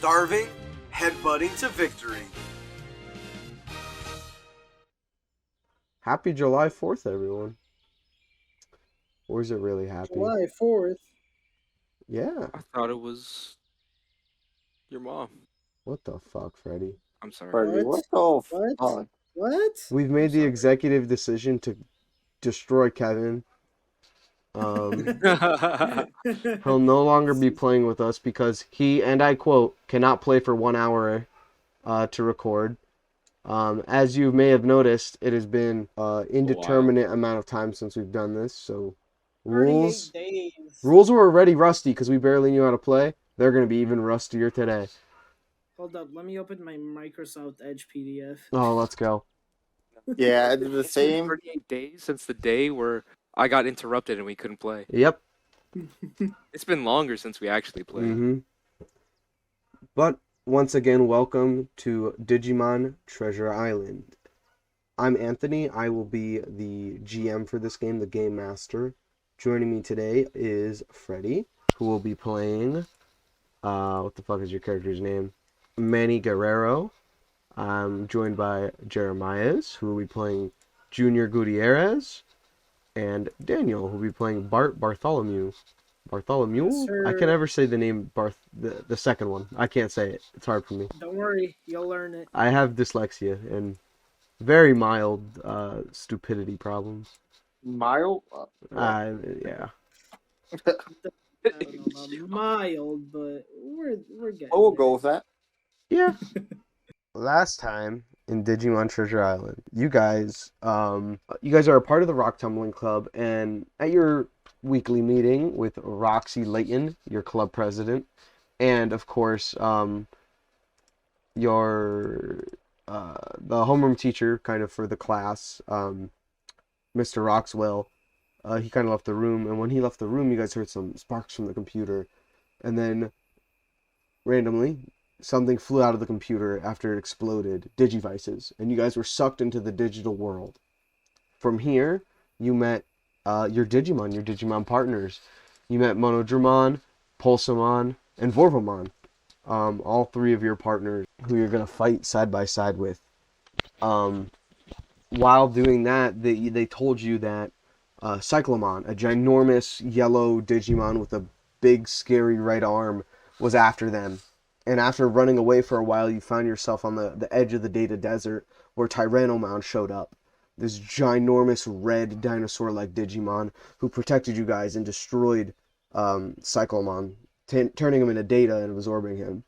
starving, headbutting to victory. Happy July 4th, everyone. Or is it really happy? July 4th. Yeah. I thought it was your mom. What the fuck, Freddy? I'm sorry. Freddy, What the What? fuck? What? We've made the sorry. executive decision to destroy Kevin. He'll no longer be playing with us because he, and I quote, cannot play for 1 hour to record. As you may have noticed, it has been indeterminate amount of time since we've done this, so 38 days. rules were already rusty because we barely knew how to play. They're going to be even rustier today. Hold up, let me open my Microsoft Edge PDF. Oh, let's go. Yeah, I did the It's been same. 38 days since the day where I got interrupted and we couldn't play. Yep. It's been longer since we actually played. Mm-hmm. But once again, welcome to Digimon Treasure Island. I'm Anthony. I will be the GM for this game, the Game Master. Joining me today is Freddy, who will be playing, what the fuck is your character's name? Manny Guerrero. I'm joined by Jeremias, who will be playing Junior Gutierrez, and Daniel, who will be playing Bart Bartholomew. Bartholomew? Yes, sir. I can never say the name the second one. I can't say it. It's hard for me. Don't worry, you'll learn it. I have dyslexia and very mild stupidity problems. Mile? Yeah. I don't know about mild, but we're getting Oh, we'll there. go with that. Yeah. Last time in Digimon Treasure Island, you guys are a part of the Rock Tumbling Club, and at your weekly meeting with Roxy Layton, your club president, and of course, your the homeroom teacher, kind of for the class, Mr. Roxwell, he kind of left the room, and when he left the room, you guys heard some sparks from the computer, and then randomly, something flew out of the computer after it exploded, Digivices, and you guys were sucked into the digital world. From here, you met your Digimon partners. You met Monodramon, Pulsamon, and Vorvomon. All three of your partners who you're going to fight side by side with. While doing that, they told you that Cyclomon, a ginormous yellow Digimon with a big scary right arm, was after them. And after running away for a while, you found yourself on the edge of the Data Desert where Tyrannomon showed up. This ginormous red dinosaur-like Digimon who protected you guys and destroyed Cyclomon, turning him into Data and absorbing him.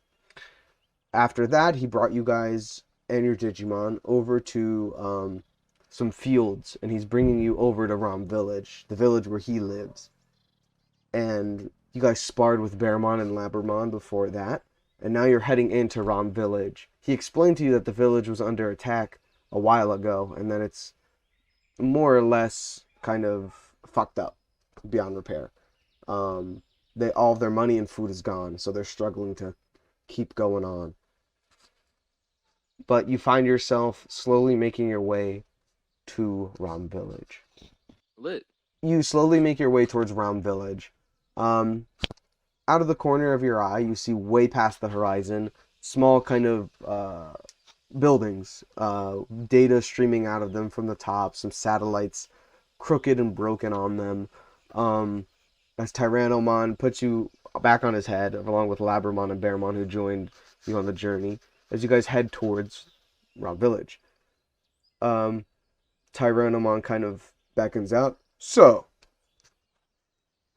After that, he brought you guys and your Digimon over to some fields, and he's bringing you over to ROM Village, the village where he lives. And you guys sparred with Bearmon and Labramon before that. And now you're heading into ROM Village. He explained to you that the village was under attack a while ago, and that it's more or less kind of fucked up beyond repair. All of their money and food is gone, so they're struggling to keep going on. But you find yourself slowly making your way to ROM Village. Lit. You slowly make your way towards ROM Village. Out of the corner of your eye, you see way past the horizon, small kind of buildings, data streaming out of them from the top, some satellites crooked and broken on them. As Tyrannomon puts you back on his head, along with Labramon and Bearmon, who joined you on the journey, as you guys head towards ROM Village. Tyrannomon kind of beckons out. So,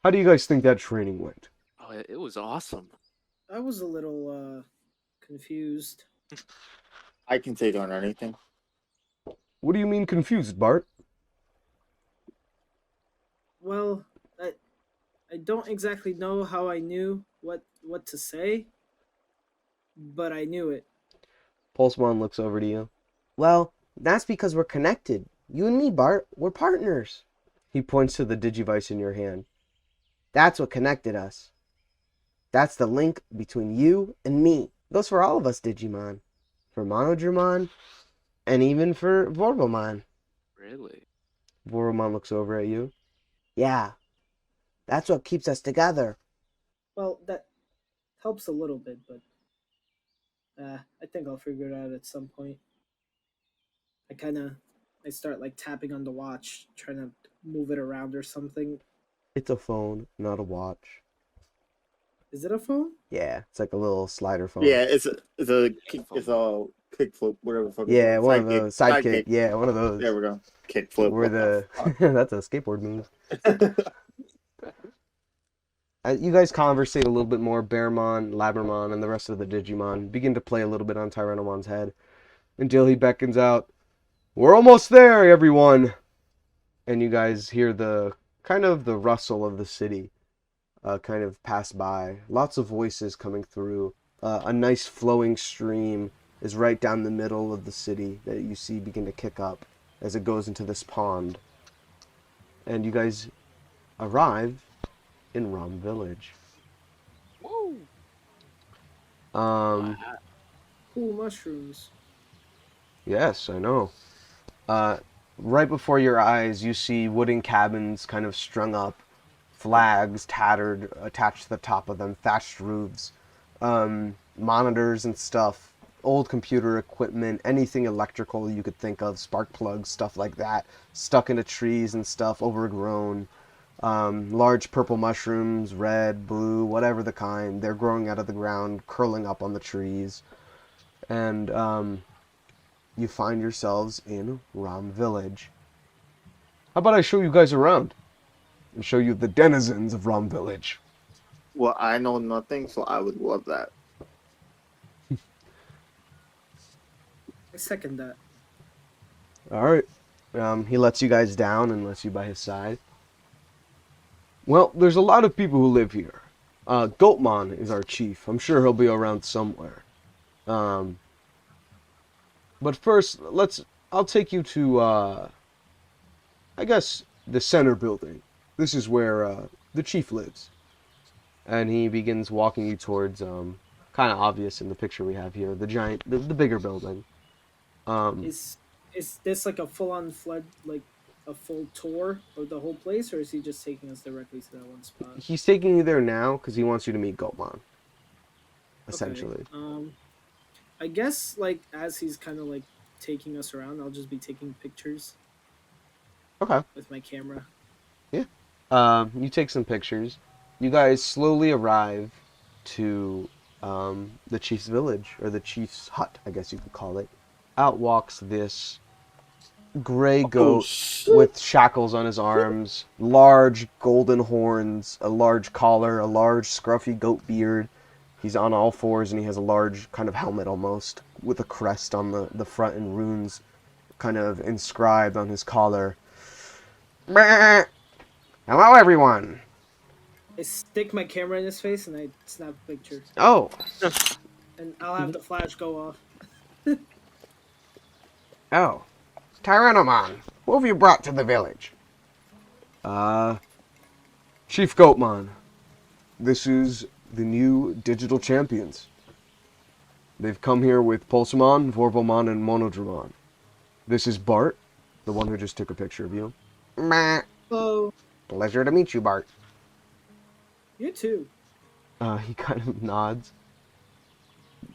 how do you guys think that training went? Oh, it was awesome. I was a little confused. I can take on anything. What do you mean confused, Bart? Well, I don't exactly know how I knew what to say, but I knew it. Pulsemon looks over to you. Well, that's because we're connected. You and me, Bart, we're partners. He points to the Digivice in your hand. That's what connected us. That's the link between you and me. Goes for all of us Digimon. For Monodramon, and even for Vorvomon. Really? Vorvomon looks over at you. Yeah, that's what keeps us together. Well, that helps a little bit, but think I'll figure it out at some point. I start like tapping on the watch, trying to move it around or something. It's a phone, not a watch. Is it a phone? Yeah, it's like a little slider phone. Yeah, it's a kickflip, whatever the fuck. Yeah, it's one called. of those. Sidekick. Yeah, one of those. There we go. Kickflip. Where that's a skateboard move. You guys conversate a little bit more. Bearmon, Labramon, and the rest of the Digimon begin to play a little bit on Tyrannomon's head until he beckons out, "We're almost there, everyone!" And you guys hear the rustle of the city kind of pass by. Lots of voices coming through. A nice flowing stream is right down the middle of the city that you see begin to kick up as it goes into this pond. And you guys arrive in ROM Village. Woo! Cool mushrooms. Yes, I know. Right before your eyes, you see wooden cabins kind of strung up, flags tattered, attached to the top of them, thatched roofs, monitors and stuff, old computer equipment, anything electrical you could think of, spark plugs, stuff like that, stuck into trees and stuff, overgrown. Large purple mushrooms, red, blue, whatever the kind, they're growing out of the ground, curling up on the trees. And you find yourselves in ROM Village. How about I show you guys around? And show you the denizens of ROM Village. Well, I know nothing, so I would love that. I second that. Alright. He lets you guys down and lets you by his side. Well, there's a lot of people who live here. Goatmon is our chief. I'm sure he'll be around somewhere. But first, I'll take you to, I guess, the center building. This is where, the chief lives. And he begins walking you towards, kind of obvious in the picture we have here, the bigger building. Is this like a full-on flood, like a full tour of the whole place, or is he just taking us directly to that one spot? He's taking you there now because he wants you to meet Goatmon. Essentially. Okay. I guess like as he's kind of like taking us around, I'll just be taking pictures. Okay. With my camera. Yeah. You take some pictures. You guys slowly arrive to the chief's village, or the chief's hut, I guess you could call it. Out walks this gray goat with shackles on his arms, large golden horns, a large collar, a large scruffy goat beard. He's on all fours and he has a large kind of helmet almost with a crest on the front and runes kind of inscribed on his collar. Hello, everyone. I stick my camera in his face and I snap a picture. Oh. And I'll have the flash go off. Oh. Tyrannomon, what have you brought to the village? Chief Goatmon. This is the new digital champions. They've come here with Pulsamon, Vorpalmon, and Monodramon. This is Bart, the one who just took a picture of you. Oh. Pleasure to meet you, Bart. You too. He kind of nods.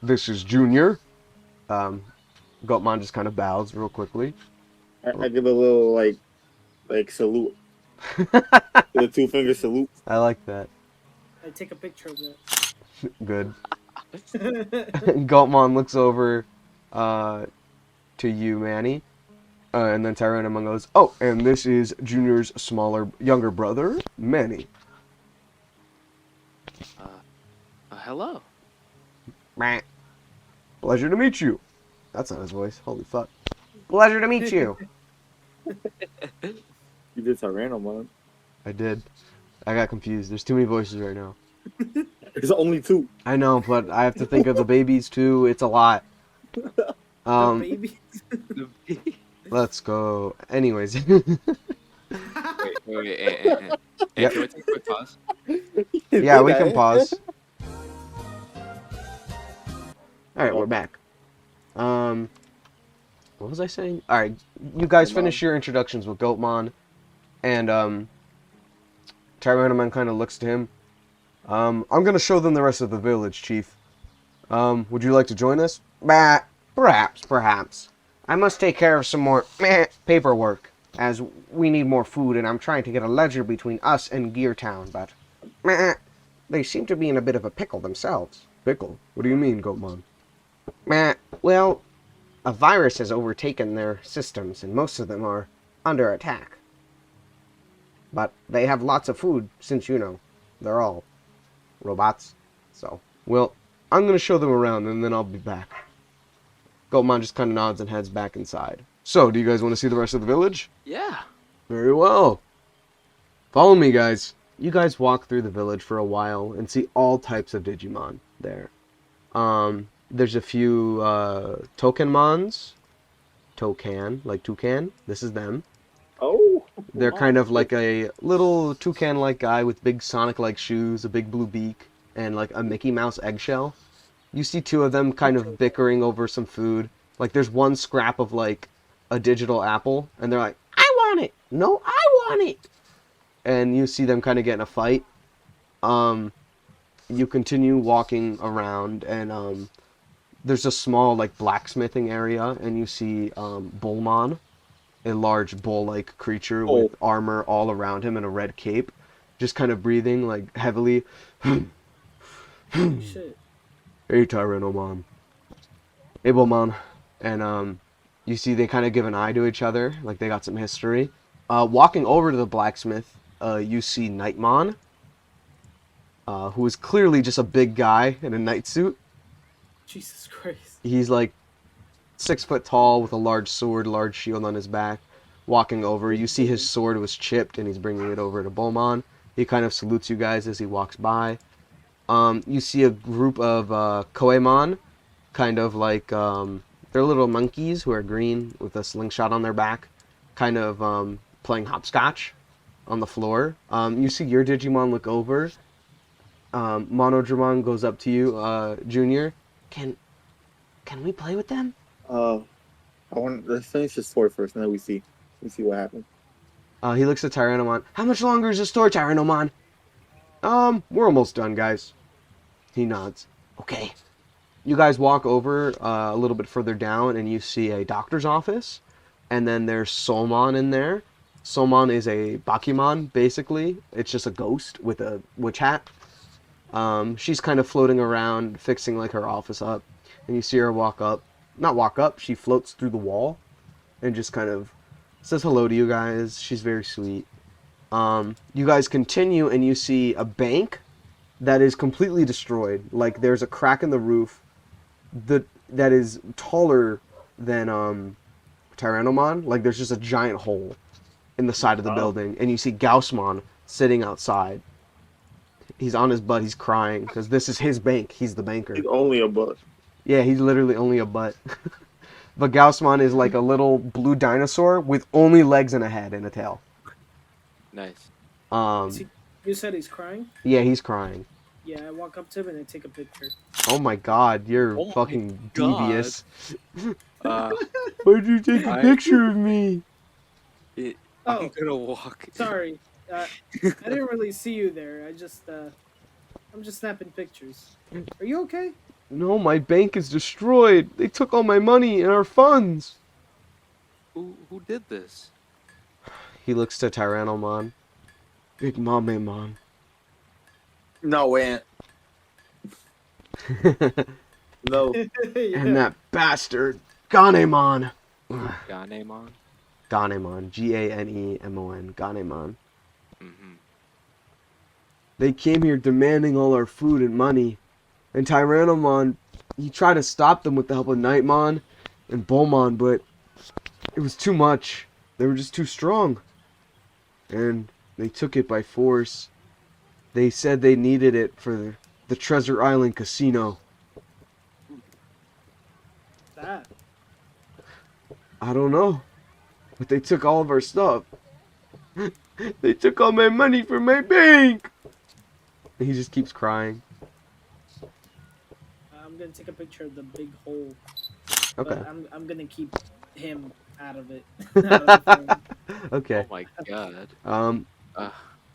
This is Junior. Goatmon just kind of bows real quickly. I give a little like salute. The 2-finger salute. I like that. I take a picture of that. Good. Goatmon looks over to you, Manny. And then Tyrannomon goes, "Oh, and this is Junior's younger brother, Manny." Hello. Pleasure to meet you. That's not his voice. Holy fuck. Pleasure to meet you. You did Tyrannomon. I did. I got confused. There's too many voices right now. There's only 2. I know, but I have to think of the babies too. It's a lot. The baby. Let's go. Anyways. Wait. Yep. Can we take a quick pause? Yeah, we can pause. Alright, we're back. What was I saying? Alright, you guys finish your introductions with Goatmon, and Tyrannomon kind of looks to him. I'm gonna show them the rest of the village, Chief. Would you like to join us? Bah, perhaps. I must take care of some more paperwork, as we need more food, and I'm trying to get a ledger between us and Gear Town, but they seem to be in a bit of a pickle themselves. Pickle? What do you mean, Goatmon? Well, a virus has overtaken their systems, and most of them are under attack. But they have lots of food, since, they're all robots. So, well, I'm going to show them around, and then I'll be back. Goatmon just kind of nods and heads back inside. So, do you guys want to see the rest of the village? Yeah. Very well. Follow me, guys. You guys walk through the village for a while and see all types of Digimon there. There's a few Tokenmons. Like toucan. This is them. Oh. They're kind of like a little toucan-like guy with big Sonic-like shoes, a big blue beak, and like a Mickey Mouse eggshell. You see two of them kind of bickering over some food. Like there's one scrap of like a digital apple, and they're like, I want it! No, I want it! And you see them kind of get in a fight. You continue walking around, and there's a small like blacksmithing area, and you see Bullmon, a large bull-like creature with armor all around him and a red cape, just kind of breathing like heavily. Shit. Hey, Tyrannomon. Hey, Bullmon. And you see they kind of give an eye to each other, like they got some history. Walking over to the blacksmith, you see Nightmon, who is clearly just a big guy in a night suit. Jesus Christ. He's like 6 foot tall with a large sword, large shield on his back. Walking over, you see his sword was chipped, and he's bringing it over to Bullmon. He kind of salutes you guys as he walks by. You see a group of Koemon, kind of like they're little monkeys who are green with a slingshot on their back, kind of playing hopscotch on the floor. You see your Digimon look over. Monodramon goes up to you, Junior. Can we play with them? Let's finish the story first, and then we see what happens. He looks at Tyrannomon. How much longer is the story, Tyrannomon? We're almost done, guys. He nods. Okay. You guys walk over a little bit further down, and you see a doctor's office. And then there's Soulmon in there. Soulmon is a Bakimon, basically. It's just a ghost with a witch hat. She's kind of floating around, fixing like her office up. And you see her not walk up, she floats through the wall. And just kind of says hello to you guys. She's very sweet. You guys continue, and you see a bank that is completely destroyed. Like there's a crack in the roof that is taller than Tyrannomon. Like there's just a giant hole in the side of the building, and you see Gaussmon sitting outside. He's on his butt. He's crying because this is his bank. He's the banker. He's only a butt. Yeah, he's literally only a butt. But Gaussmon is like a little blue dinosaur with only legs and a head and a tail. Nice. You said he's crying? Yeah, he's crying. Yeah, I walk up to him and I take a picture. Oh my god, you're Oh my fucking God. devious. Why'd you take a picture of me? I'm gonna walk. Sorry. I didn't really see you there. I'm just snapping pictures. Are you okay? No, my bank is destroyed. They took all my money and our funds. Who did this? He looks to Tyrannomon. BigMamemon. No, Aunt. No. And that bastard, Ganemon. Ganemon? Ganemon. Ganemon. Ganemon. Mm-hmm. They came here demanding all our food and money. And Tyrannomon, he tried to stop them with the help of Nightmon and Bullmon, but it was too much. They were just too strong. And they took it by force. They said they needed it for the Treasure Island Casino. That. I don't know. But they took all of our stuff. They took all my money from my bank. And he just keeps crying. I'm gonna take a picture of the big hole. Okay. But I'm gonna keep him out of it. Out of the frame. Okay. Oh my god.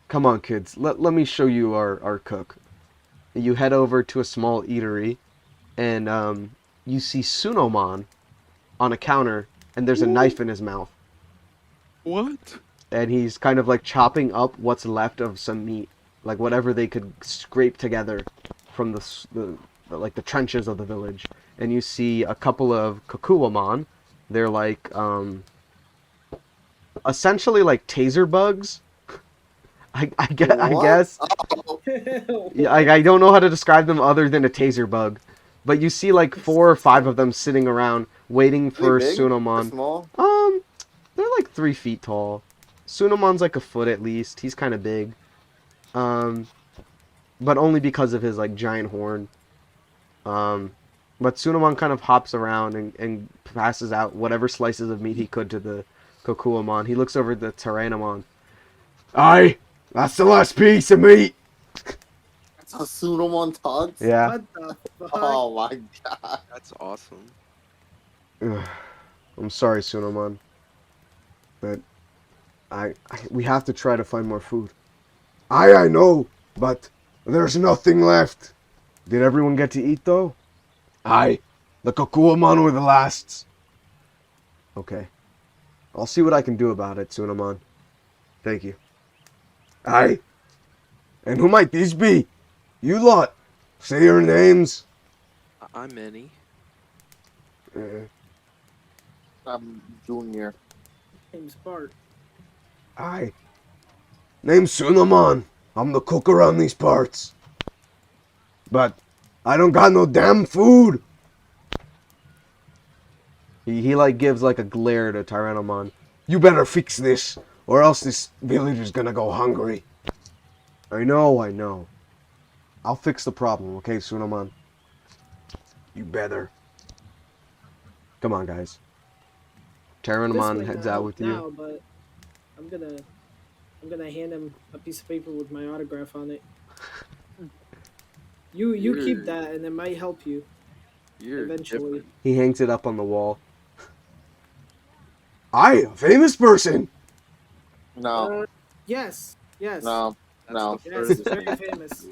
Come on, kids. Let me show you our cook. You head over to a small eatery, and you see Sunomon on a counter, and there's a knife in his mouth, What? and he's kind of like chopping up what's left of some meat, like whatever they could scrape together from the trenches of the village. And you see a couple of Kokuwamon. They're like essentially like taser bugs. I guess. Yeah, I don't know how to describe them other than a taser bug. But you see like 4 or 5 of them sitting around waiting for Are they big or Sunomon. small? They're like 3 feet tall. Sunomon's like a foot at least. He's kind of big. But only because of his like giant horn. But Sunomon kind of hops around and passes out whatever slices of meat he could to the Kokuwamon. He looks over at the Tyrannomon. Aye, that's the last piece of meat. That's how Sunomon talks? Yeah. What the fuck? Oh my god. That's awesome. I'm sorry, Sunomon, but we have to try to find more food. I know, but there's nothing left. Did everyone get to eat though? Aye, the Kokuwamon were the lasts. Okay, I'll see what I can do about it, Sunomon. Thank you. Aye, and who might these be? You lot, say your names. I'm Manny. I'm Junior. Name's Bart. Aye. Name's Sunomon. I'm the cook around these parts. But I don't got no damn food. He like gives like a glare to Tyrannomon. You better fix this, or else this village is gonna go hungry. I know. I'll fix the problem, okay, Sunomon? You better. Come on, guys. Tyrannomon This might heads not out help with now, you. but I'm gonna hand him a piece of paper with my autograph on it. You keep that, and it might help you You're eventually. different. He hangs it up on the wall. I, a famous person. No, Yes. no, That's no. the Yes, furthest very thing. famous.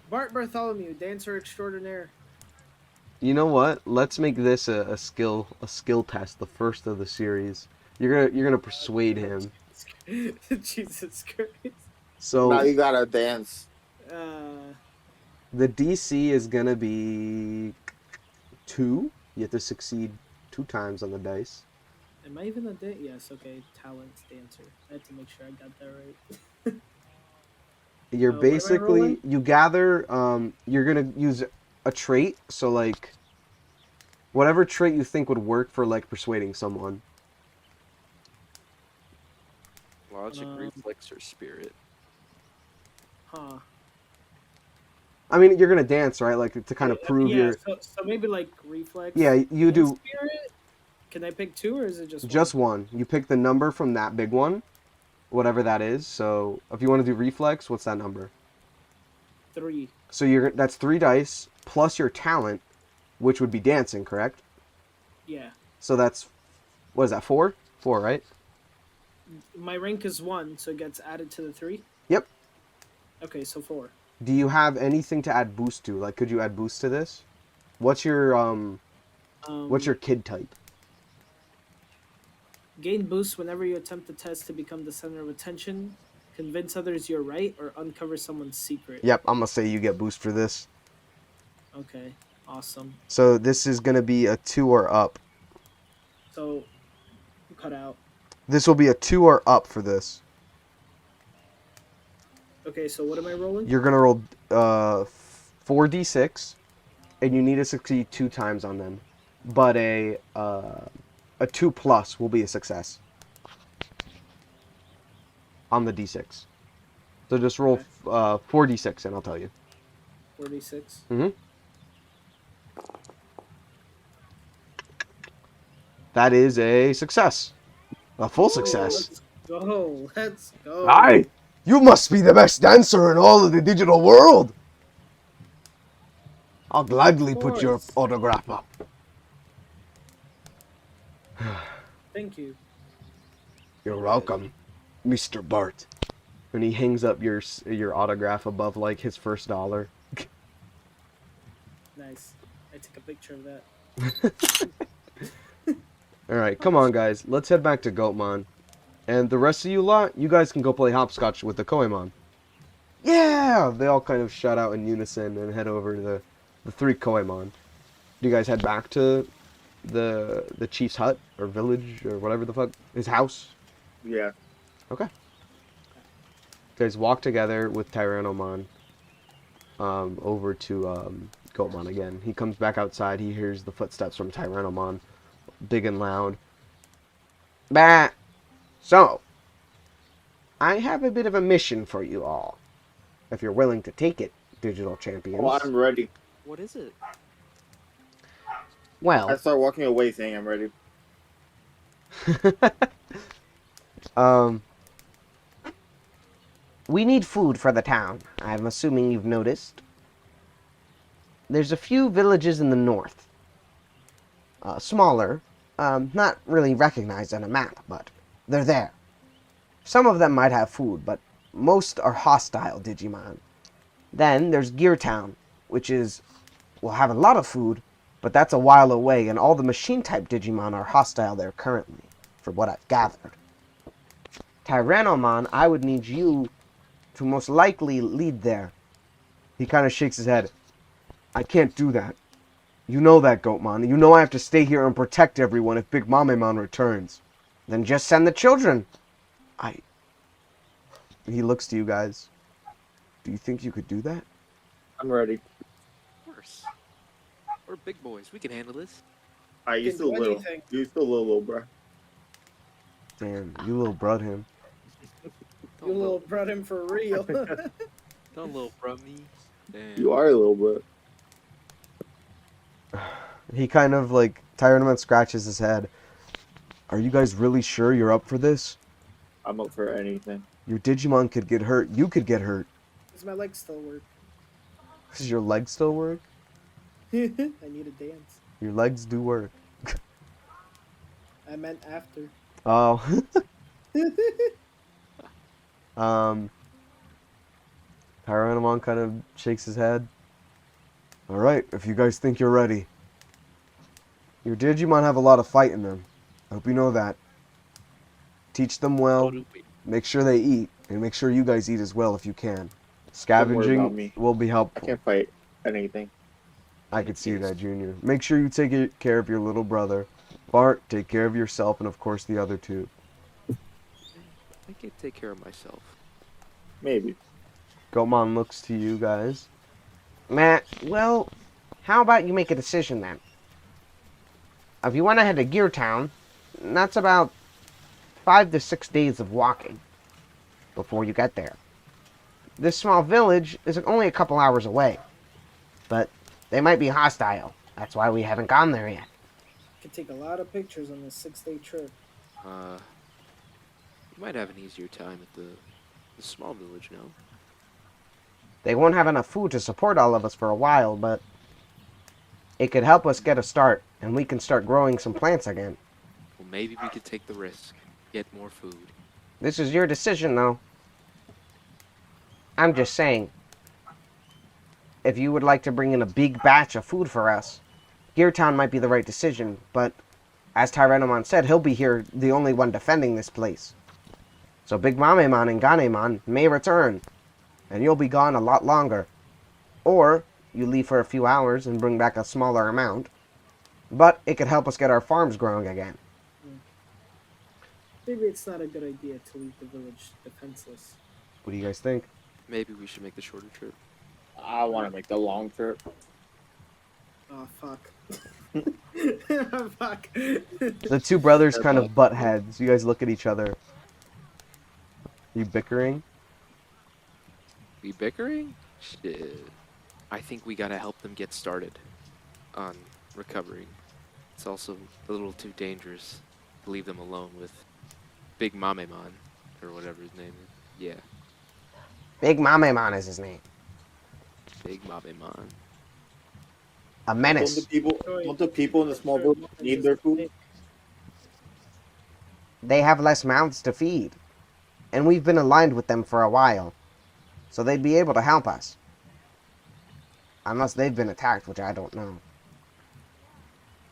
Bart Bartholomew, dancer extraordinaire. You know what? Let's make this a skill test, the first of the series. You're gonna persuade him. Jesus Christ. Now So you gotta dance. the DC is gonna be 2. You have to succeed 2 times on the dice. Am I even a dancer? Yes, okay. Talents dancer. I had to make sure I got that right. You're What am I basically rolling? you gather. You're gonna use a trait. So like, whatever trait you think would work for like persuading someone. Logic, reflex, or spirit. Huh. I mean, you're gonna dance, right? Like to kind of prove yeah, your. so maybe like reflex. Yeah, you and do Spirit? Can I pick 2 or is it just just one. You pick the number from that big one, whatever that is. So if you want to do reflex, what's that number? 3? So that's 3 dice plus your talent, which would be dancing, correct? Yeah. So that's what is that 4? 4, right? My rank is 1, so it gets added to the 3. Yep. Okay, so 4. Do you have anything to add boost to? Like, could you add boost to this? What's your kid type? Gain boost whenever you attempt the test to become the center of attention, convince others you're right, or uncover someone's secret. Yep, I'm gonna say you get boost for this. Okay, awesome. So this is gonna be a 2 or up. So, cut out. This will be a 2 or up for this. Okay, so what am I rolling? You're gonna roll 4d6, and you need to succeed 2 times on them. But a 2 plus will be a success on the d6. So just roll 4d6, and I'll tell you. 46. Mm-hmm. That is a success. A full success. Let's go. Aye! You must be the best dancer in all of the digital world! I'll gladly put your course. autograph up. Thank you. You're welcome, Mr. Bart. And he hangs up your autograph above like his first dollar. Nice. I took a picture of that. Alright, come on, guys. Let's head back to Goatmon. And the rest of you lot, you guys can go play hopscotch with the Koemon. Yeah! They all kind of shout out in unison and head over to the three Koemon. Do you guys head back to the chief's hut or village or whatever the fuck? His house? Yeah. Okay. You guys walk together with Tyrannomon over to Goatmon again. He comes back outside. He hears the footsteps from Tyrannomon, big and loud. Bah! So, I have a bit of a mission for you all. If you're willing to take it, digital champions. Oh, I'm ready. What is it? I Well, start walking away saying I'm ready. we need food for the town. I'm assuming you've noticed. There's a few villages in the north. Smaller, not really recognized on a map, but they're there. Some of them might have food, but most are hostile Digimon. Then there's Gear Town, which will have a lot of food, but that's a while away, and all the machine-type Digimon are hostile there currently, from what I've gathered. Tyrannomon, I would need you to most likely lead there. He kind of shakes his head. I can't do that. You know that, Goatmon. You know I have to stay here and protect everyone if BigMamemon returns. Then just send the children. He looks to you guys. Do you think you could do that? I'm ready. Of course. We're big boys. We can handle this. You Can still do little. anything. You still little, bro. Damn, you little brud him. You little brought him for real. Don't little bro me. Damn. You are a little, bro. He kind of like, Tyrannomon scratches his head. Are you guys really sure you're up for this? I'm up for anything. Your Digimon could get hurt. You could get hurt. Does my legs still work? Does your legs still work? I need a dance. Your legs do work. I meant after. Oh. Tyrannomon kind of shakes his head. Alright, if you guys think you're ready. Your Digimon have a lot of fight in them. I hope you know that. Teach them well. Make sure they eat. And make sure you guys eat as well if you can. Don't worry about Scavenging me. will be I helpful. can't fight anything. I could see that, Junior. Make sure you take care of your little brother. Bart, take care of yourself and of course the other two. I can take care of myself. Maybe. Goatmon looks to you guys. Matt, well, how about you make a decision then? If you want to head to Gear Town, that's about 5 to 6 days of walking before you get there. This small village is only a couple hours away, but they might be hostile. That's why we haven't gone there yet. Could take a lot of pictures on this 6-day trip. You might have an easier time at the small village now. They won't have enough food to support all of us for a while, but it could help us get a start, and we can start growing some plants again. Well, maybe we could take the risk. Get more food. This is your decision, though. I'm just saying, if you would like to bring in a big batch of food for us, Gear Town might be the right decision, but as Tyrannomon said, he'll be here, the only one defending this place. So BigMamemon and Ganemon may return, and you'll be gone a lot longer. Or you leave for a few hours and bring back a smaller amount, but it could help us get our farms growing again. Maybe it's not a good idea to leave the village defenseless. What do you guys think? Maybe we should make the shorter trip. I want to make the long trip. Oh, fuck. Fuck. The two brothers kind of butt heads. You guys look at each other. You bickering? We bickering? Shit. I think we gotta help them get started on recovering. It's also a little too dangerous to leave them alone with BigMamemon, or whatever his name is. Yeah, BigMamemon is his name. BigMamemon. A menace. Don't the people in the small village need their food? They have less mouths to feed. And we've been aligned with them for a while. So they'd be able to help us. Unless they've been attacked, which I don't know.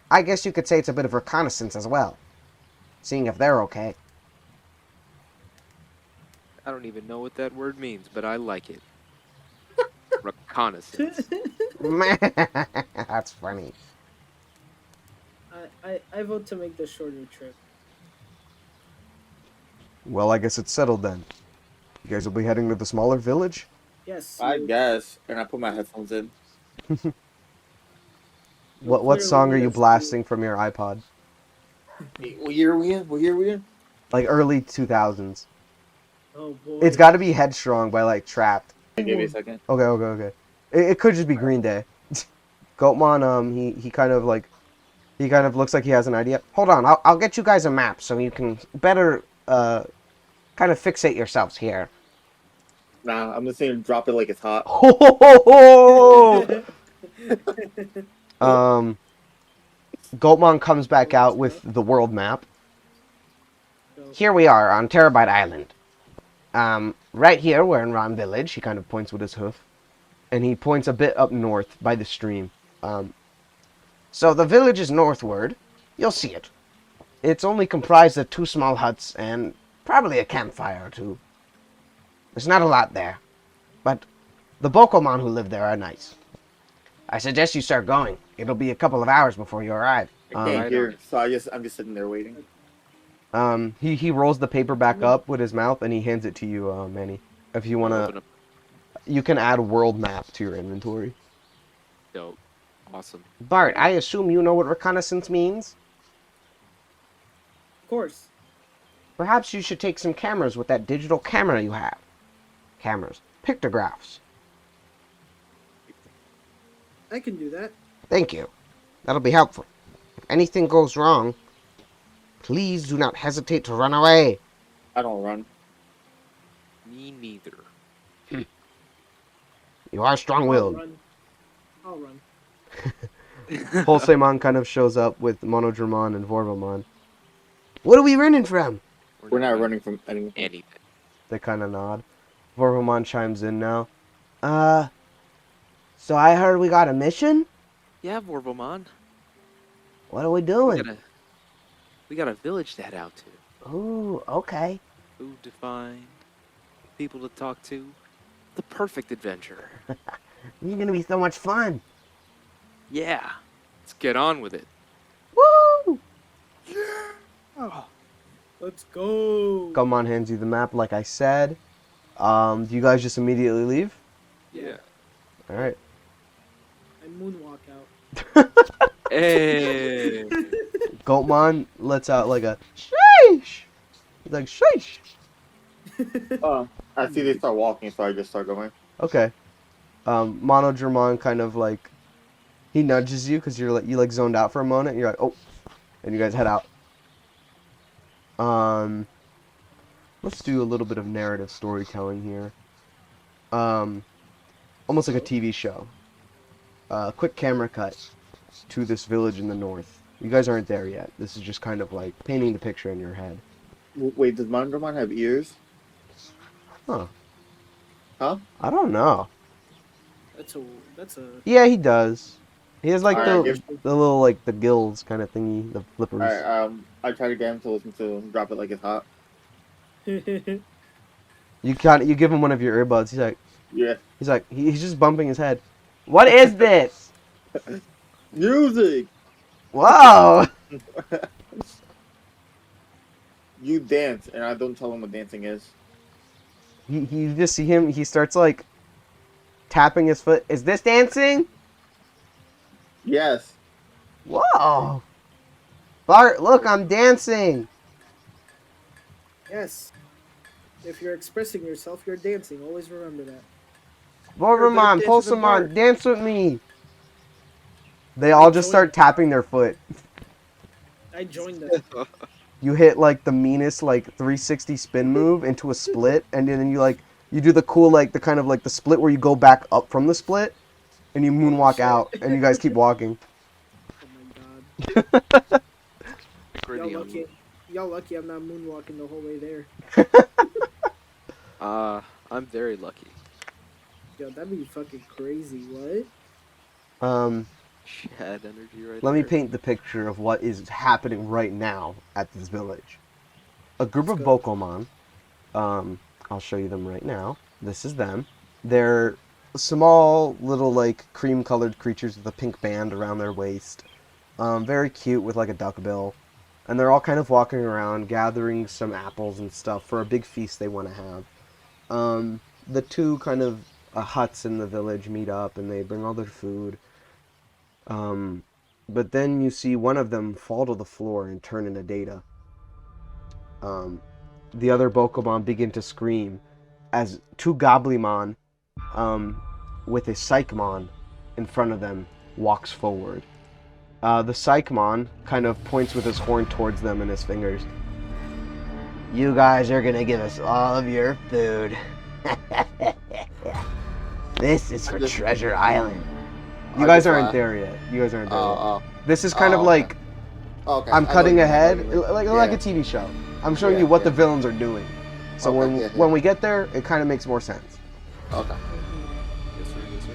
I guess you could say it's a bit of reconnaissance as well. Seeing if they're okay. I don't even know what that word means, but I like it. Reconnaissance. That's funny. I vote to make the shorter trip. Well, I guess it's settled then. You guys will be heading to the smaller village? Yes, I you. guess. And I put my headphones in. You'll What clearly song are need you us to- blasting from your iPod? What year are we in? What year are we in? Like early 2000s. Oh boy. It's got to be Headstrong by like Trapped. Give me a second. Okay. It could just be Green Day. Goatmon, he kind of looks like he has an idea. Hold on, I'll get you guys a map so you can better kind of fixate yourselves here. Nah, I'm just saying drop it like it's hot. Goatmon comes back out with the world map. Here we are on Terabyte Island. Right here, we're in ROM Village. He kind of points with his hoof. And he points a bit up north by the stream. So the village is northward. You'll see it. It's only comprised of 2 small huts and probably a campfire or 2. There's not a lot there. But the Bokomon who live there are nice. I suggest you start going. It'll be a couple of hours before you arrive. I can't hear, so I'm just sitting there waiting. He rolls the paper back up with his mouth and he hands it to you, Manny. If you Open wanna, up. you can add world map to your inventory. Dope. Awesome. Bart, I assume you know what reconnaissance means? Of course. Perhaps you should take some cameras with that digital camera you have. Cameras. Pictographs. I can do that. Thank you. That'll be helpful. If anything goes wrong, please do not hesitate to run away. I don't run. Me neither. You are strong-willed. I'll run. Pulsemon kind of shows up with Monodramon and Vorvomon. What are we running from? We're not running from anything. anything. They kind of nod. Vorvomon chimes in now. So I heard we got a mission? Yeah, Vorvomon. What are we We doing? got a village to head out to. Ooh, okay. Food to find. People to talk to. The perfect adventure. This is gonna be so much fun. Yeah. Let's get on with it. Woo! Let's go. Gomon hands you the map like I said. Do you guys just immediately leave? Yeah. Alright. I moonwalk out. Hey. Goatmon lets out like a sheesh. He's like sheesh. I see they start walking, so I just start going. Okay. Monodramon kind of like he nudges you because you like zoned out for a moment. And you're like, oh, and you guys head out. Let's do a little bit of narrative storytelling here. Almost like a TV show. Quick camera cut to this village in the north. You guys aren't there yet. This is just kind of like painting the picture in your head. Wait, does Mondramon have ears? Huh. Huh? I don't know. That's a. Yeah, he does. He has like Alright, the little like the gills kind of thingy, the flippers. Alright, I try to get him to listen to Drop It Like It's Hot. You give him one of your earbuds. Yeah. He's just bumping his head. What is this? Music! Whoa! You dance, and I don't tell him what dancing is. You just see him. He starts like tapping his foot. Is this dancing? Yes. Whoa! Bart, look, I'm dancing. Yes. If you're expressing yourself, you're dancing. Always remember that. Vorvomon, You're a better dancer than Pulsemon, Bart. dance with me. They all just start tapping their foot. I joined them. You hit like the meanest like 360 spin move into a split, and then you do the cool like the kind of like the split where you go back up from the split, and you moonwalk shit. out, and you guys keep walking. Oh my god. Gritty on me. Y'all lucky I'm not moonwalking the whole way there. I'm very lucky. Yo, that'd be fucking crazy. What? Chad energy right Let there. me paint the picture of what is happening right now at this village. A group Let's of go. Bokomon. I'll show you them right now. This is them. They're small, little, like, cream-colored creatures with a pink band around their waist. Very cute with, like, a duck bill. And they're all kind of walking around, gathering some apples and stuff for a big feast they want to have. The two kind of huts in the village meet up, and they bring all their food. But then you see one of them fall to the floor and turn into Data. The other Bokomon begin to scream as two Goblimon, with a Psychmon in front of them, walks forward. The Psychmon kind of points with his horn towards them and his fingers. You guys are gonna give us all of your food. This is for Treasure Island. You guys aren't there yet. You guys aren't there yet. This is kind of like, Okay. I'm cutting ahead, Yeah. like a TV show. I'm showing you what the villains are doing. So when we get there, it kind of makes more sense. Okay. Yes, sir, yes, sir.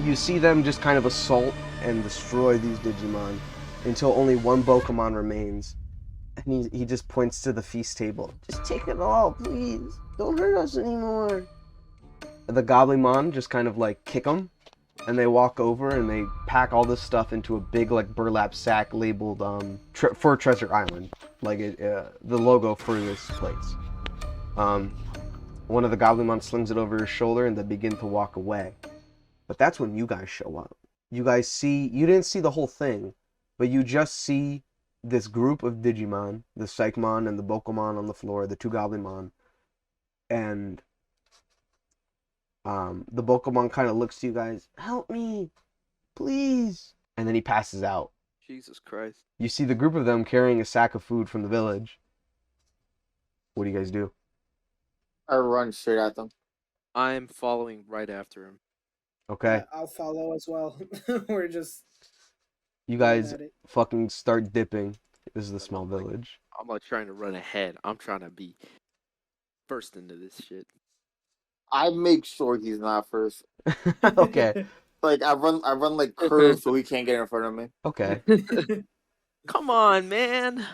You see them just kind of assault and destroy these Digimon until only one Bokomon remains. And he just points to the feast table. Just take it all, please. Don't hurt us anymore. The Goblimon just kind of like kick them. And they walk over and they pack all this stuff into a big like burlap sack labeled for Treasure Island, like the logo for this place. One of the Goblimon slings it over his shoulder and they begin to walk away. But that's when you guys show up. You didn't see the whole thing, but you just see this group of Digimon, the Psychmon and the Bokomon on the floor, the two Goblimon, and the Bokomon kind of looks to you guys, help me, please. And then he passes out. Jesus Christ. You see the group of them carrying a sack of food from the village. What do you guys do? I run straight at them. I'm following right after him. Okay. I'll follow as well. We're just. You guys at it. fucking start dipping. This is the small village. I'm not trying to run ahead. I'm trying to be first into this shit. I make sure he's not first. Okay. Like I run like curve so he can't get in front of me. Okay. Come on, man.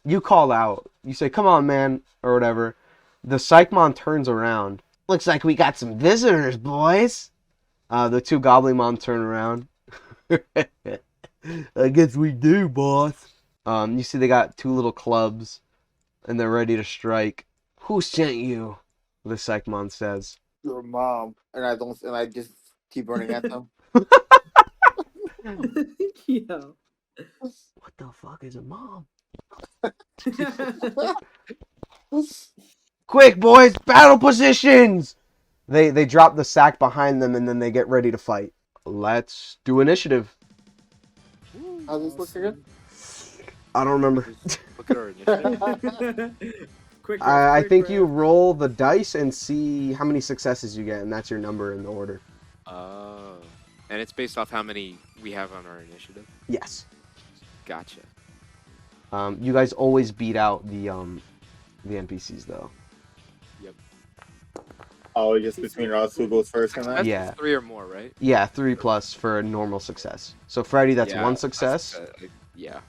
You call out. You say, come on, man, or whatever. The Psychmon turns around. Looks like we got some visitors, boys. The two Goblimon turn around. I guess we do, boss. You see they got two little clubs, and they're ready to strike. Who sent you? The Psychmon says. Your mom, and I just keep running at them. Yeah. What the fuck is a mom? Quick, boys, battle positions! They drop the sack behind them, and then they get ready to fight. Let's do initiative. How's this look again? I don't remember. Look at our initiative. Quick I think you round. roll the dice and see how many successes you get, and that's your number in the order. Oh. And it's based off how many we have on our initiative? Yes. Gotcha. You guys always beat out the NPCs, though. Yep. Oh, just between us who goes first and that? That's Yeah. 3 or more, right? Yeah, 3+ for a normal success. So, Freddy, that's Yeah, one success. Yeah.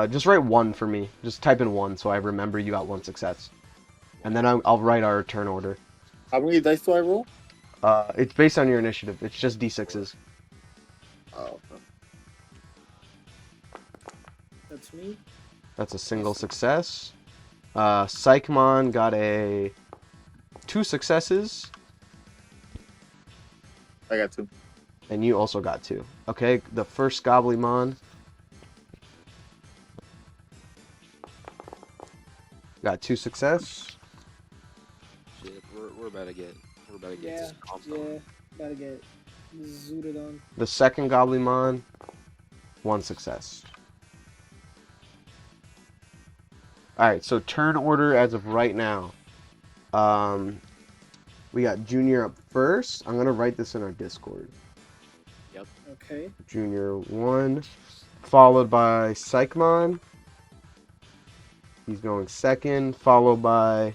Just write 1 for me. Just type in 1 so I remember you got 1 success. And then I'll write our turn order. How many dice do I roll? It's based on your initiative. It's just D6s. Oh. That's me. That's a single success. Psychmon got 2 successes. I got 2. And you also got 2. Okay, the first Goblimon got 2 success. Shit, we're about to get Yeah. stomped Yeah. on. Gotta get zooted on. The second Goblimon, 1 success. Alright, so turn order as of right now. We got Junior up first. I'm going to write this in our Discord. Okay. Junior 1, followed by Psychmon. He's going second, followed by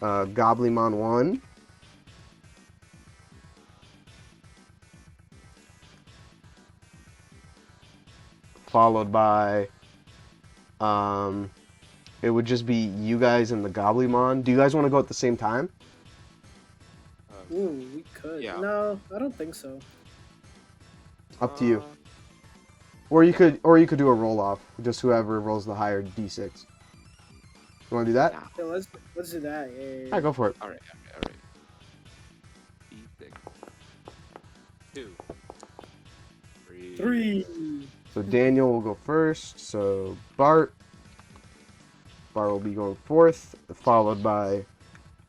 Goblimon 1. followed by, it would just be you guys and the Gobblemon. Do you guys want to go at the same time? Ooh, we could. Yeah. No, I don't think so. Up to you. Or you could do a roll off. Just whoever rolls the higher d6. You want to do that? Nah. Yeah, let's do that. Yeah, yeah, Alright, go for it. All right. D6. 2. 3. 3. So Daniel will go first. So Bart will be going 4th, followed by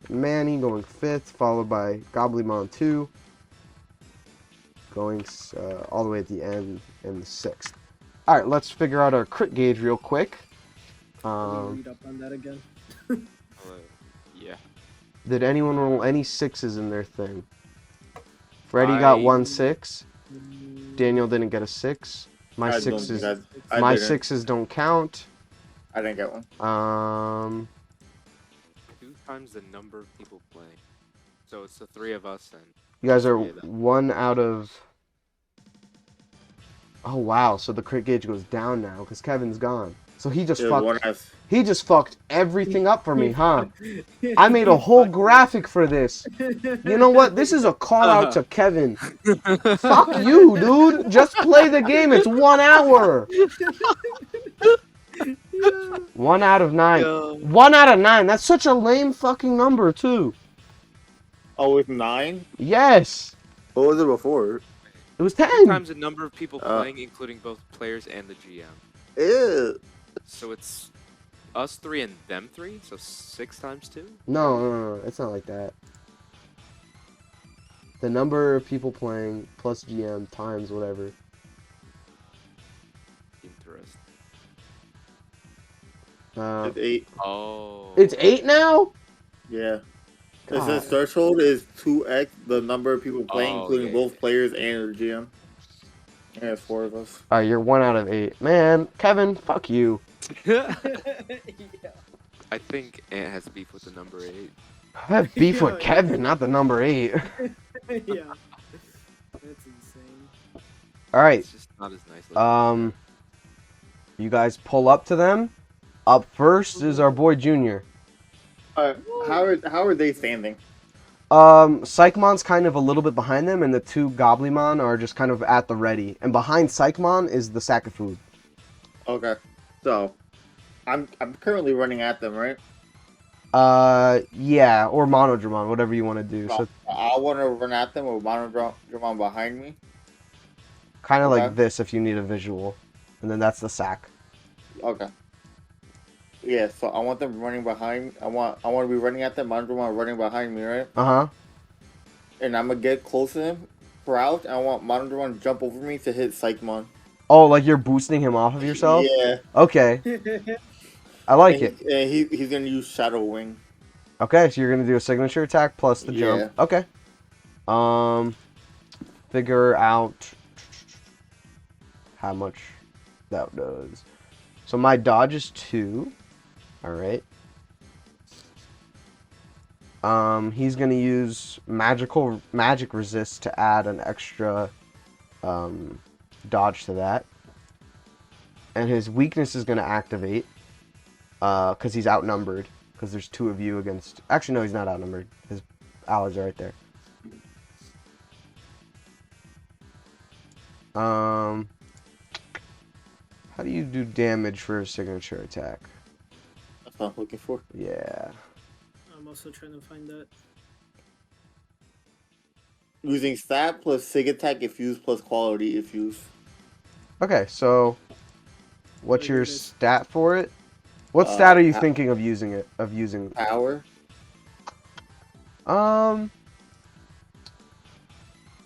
Manny going 5th, followed by Gobblemon 2, going all the way at the end in the 6th. All right, let's figure out our crit gauge real quick. Let me read up on that again. Yeah. Did anyone roll any 6s in their thing? Freddy got 1 6. Daniel didn't get a 6. My I 6s, I didn't. 6s don't count. I didn't get one. 2 times the number of people playing. So it's the 3 of us and. You guys are Yeah, that- 1 out of. Oh wow! So the crit gauge goes down now because Kevin's gone. So he just He just fucked everything up for me, huh? I made a whole graphic for this. You know what? This is a call out to Kevin. Fuck you, dude. Just play the game. It's 1 hour. 1 out of 9. 1 out of 9. That's such a lame fucking number, too. Oh, it's 9? Yes. What was it before? It was 2 10. times the number of people playing, including both players and the GM. Ew. So it's us 3 and them 3. So 6 times 2. No. It's not like that. The number of people playing plus GM times whatever. Interesting. It's 8. Oh. It's 8 now? Yeah. It God. says threshold is 2x the number of people playing, Oh, including yeah, both yeah. players and the GM. Yeah, it's 4 of us. Alright, you're 1 out of 8. Man, Kevin, fuck you. Yeah. I think Ant has beef with the number 8. I have beef with Yeah. Kevin, not the number 8. Yeah. That's insane. Alright, It's just not as nice. you guys pull up to them. Up first is our boy Junior. How are they standing? Psychmon's kind of a little bit behind them, and the 2 Gobblemon are just kind of at the ready. And behind Psychmon is the sack of food. Okay. So, I'm currently running at them, right? Yeah, or Monodramon, whatever you want to do. So I want to run at them with Monodramon behind me. kind of Okay. like this if you need a visual. And then that's the sack. Okay. Yeah, so I want them running behind. I want to be running at them. Monodramon running behind me, right? Uh-huh. And I'm gonna get close to him, crouch. And I want Monodramon to jump over me to hit Psychmon. Oh, like you're boosting him off of yourself? Yeah. Okay, I like and it. And he's gonna use Shadow Wing. Okay, so you're gonna do a signature attack plus the jump. Yeah. Okay. Figure out how much that does. So my dodge is 2. All right. He's gonna use magic resist to add an extra dodge to that, and his weakness is gonna activate because he's outnumbered. Because there's 2 of you against. Actually, no, he's not outnumbered. His allies are right there. How do you do damage for a signature attack? That's what I'm looking for. Yeah. I'm also trying to find that. Using stat plus sig attack if used plus quality if used. Okay, so what's There your it is. stat for it? What stat are you pa- thinking of using it? Of using? Power.